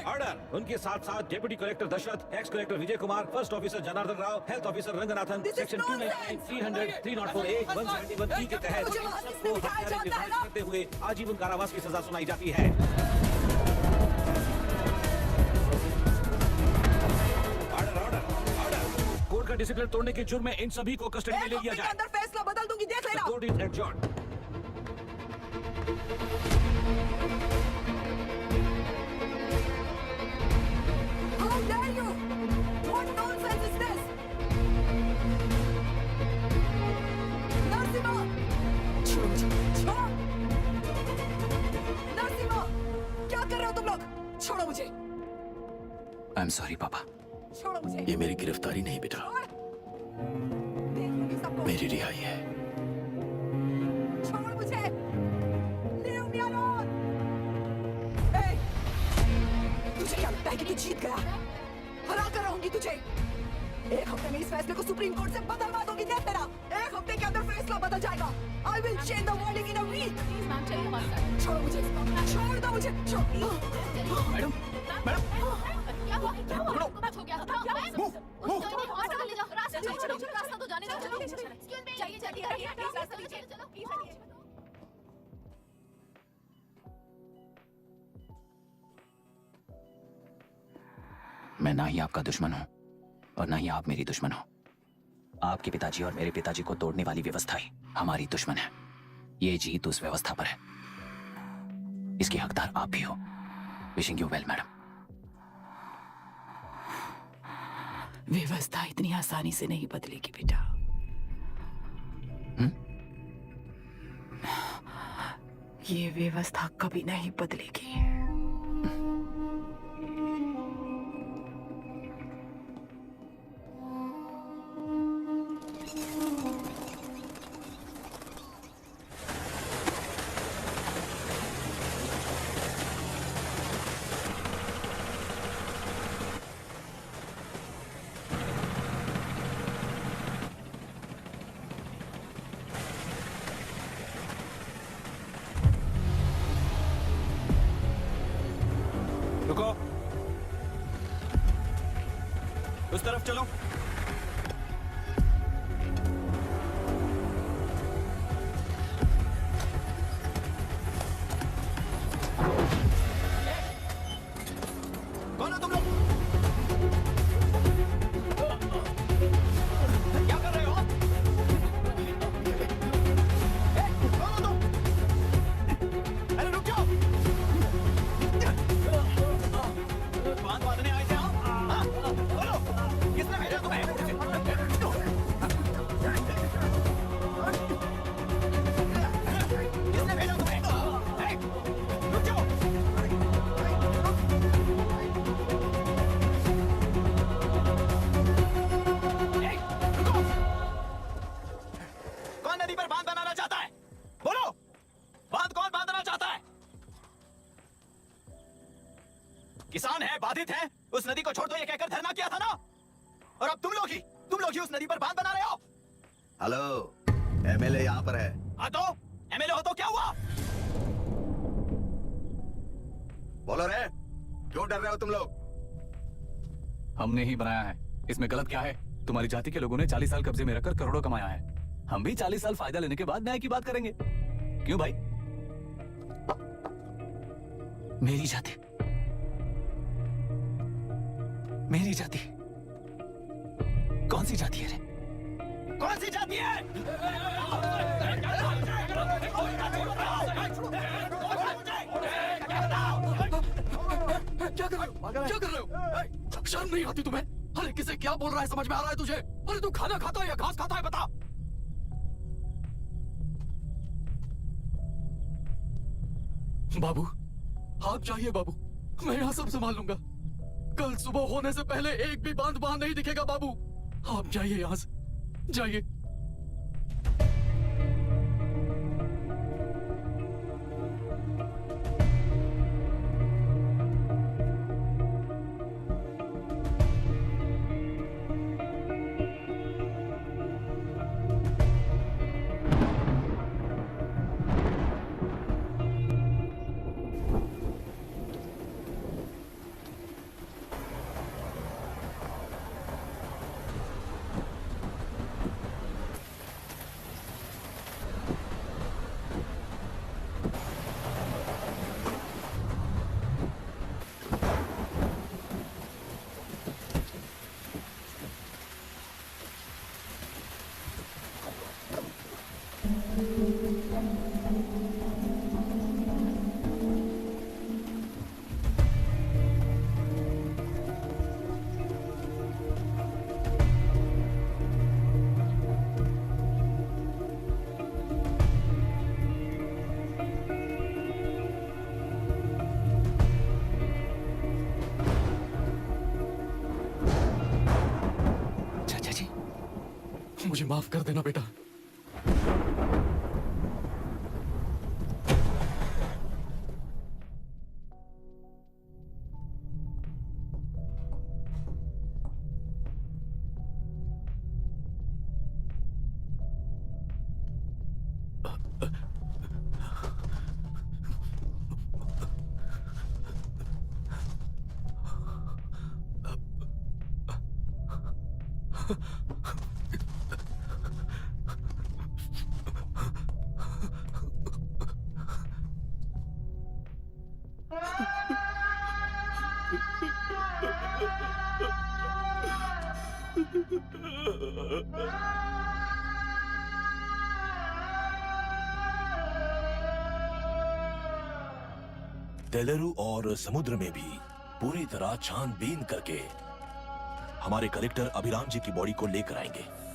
ऑर्डर उनके साथ साथ deputy collector Dashrath, ex collector Vijay Kumar, first officer Janardhan Rao, health officer Ranganathan, section 299, 300, 304A, 171E के तहत सबको हत्यारे निर्धारित करते हुए आजीवन कारावास की सजा सुनाई जाती है। कोर्ट का डिसिप्लिन तोड़ने के जुर्म में इन सभी को कस्टडी में ले लिया जाए। अंदर फैसला बदल दूंगी, देख लेना। Court is adjourned. How dare you? What nonsense is this? Narasimha! छोड़ो! नरसिम्हा! क्या कर रहे हो तुम लोग? छोड़ो मुझे! आई एम सॉरी पापा। छोड़ो मुझे! ये मेरी गिरफ्तारी नहीं बेटा, मेरी रिहाई है। छोड़ मुझे! Leave me alone! Hey! तुझे क्या लगता है कि तू जीत गया? हरा कर रहूंगी तुझे। 1 हफ्ते में इस फैसले को सुप्रीम कोर्ट से बदलवा दूंगी, देख लेना। 1 हफ्ते के अंदर फैसला बदल जाएगा। I will change the wording in a week. छोड़ो मुझे! छोड़ दो मुझे! मैडम, क्या हुआ? कुछ हो गया? रास्ता ले जाओ, रास्ता तो जाने दो। चाहिए जल्दी आइए, चलो। मैं ना ही आपका दुश्मन हूं और ना ही आप मेरी दुश्मन हो। आपके पिताजी और मेरे पिताजी को तोड़ने वाली व्यवस्था ही हमारी दुश्मन है। ये जीत उस व्यवस्था पर है, इसकी हकदार आप भी हो। Wishing you well madam. व्यवस्था इतनी आसानी से नहीं बदलेगी बेटा। ये व्यवस्था कभी नहीं बदलेगी। रुको, उस तरफ चलो। कौन हो तुम लोग? क्या कर रहे हो? कौन हो तुम? अरे रुक जाओ। बांध बांधने आए थे आप? हाँ? बोलो, किसने भेजा तुम्हें? किसने भेजा तुम्हें? रुक जाओ। रुको। कौन नदी पर बांध बनाना चाहता है? बोलो, बांध कौन बांधना चाहता है? किसान है, बाधित है, उस नदी को छोड़ दो ये कहकर धरना किया था ना? और अब तुम लोग ही उस नदी पर बांध बना रहे हो। हेलो, एमएलए यहाँ पर है। हाँ तो एमएलए हो तो क्या हुआ? बोलो रे, क्यों डर रहे हो तुम लोग? हमने ही बनाया है, इसमें गलत क्या है? तुम्हारी जाति के लोगों ने 40 साल कब्जे में रखकर करोड़ों कमाया है। हम भी 40 साल फायदा लेने के बाद न्याय की बात करेंगे। क्यों भाई? मेरी जाति, मेरी जाति कौन सी जाति है रे? कौन सी जाति है? क्या कर रहे हो? शर्म नहीं आती तुम्हें? अरे किसे क्या बोल रहा है, समझ में आ रहा है तुझे? अरे तू खाना खाता है या घास खाता है, बता। बाबू, आप जाइए बाबू, मैं यहाँ सब संभाल लूंगा। कल सुबह होने से पहले एक भी बांध वहां नहीं दिखेगा बाबू। आप जाइए यहाँ से, जाइए। मुझे माफ कर देना बेटा। तेलेरू और समुद्र में भी पूरी तरह छानबीन करके हमारे कलेक्टर अभिराम जी की बॉडी को लेकर आएंगे।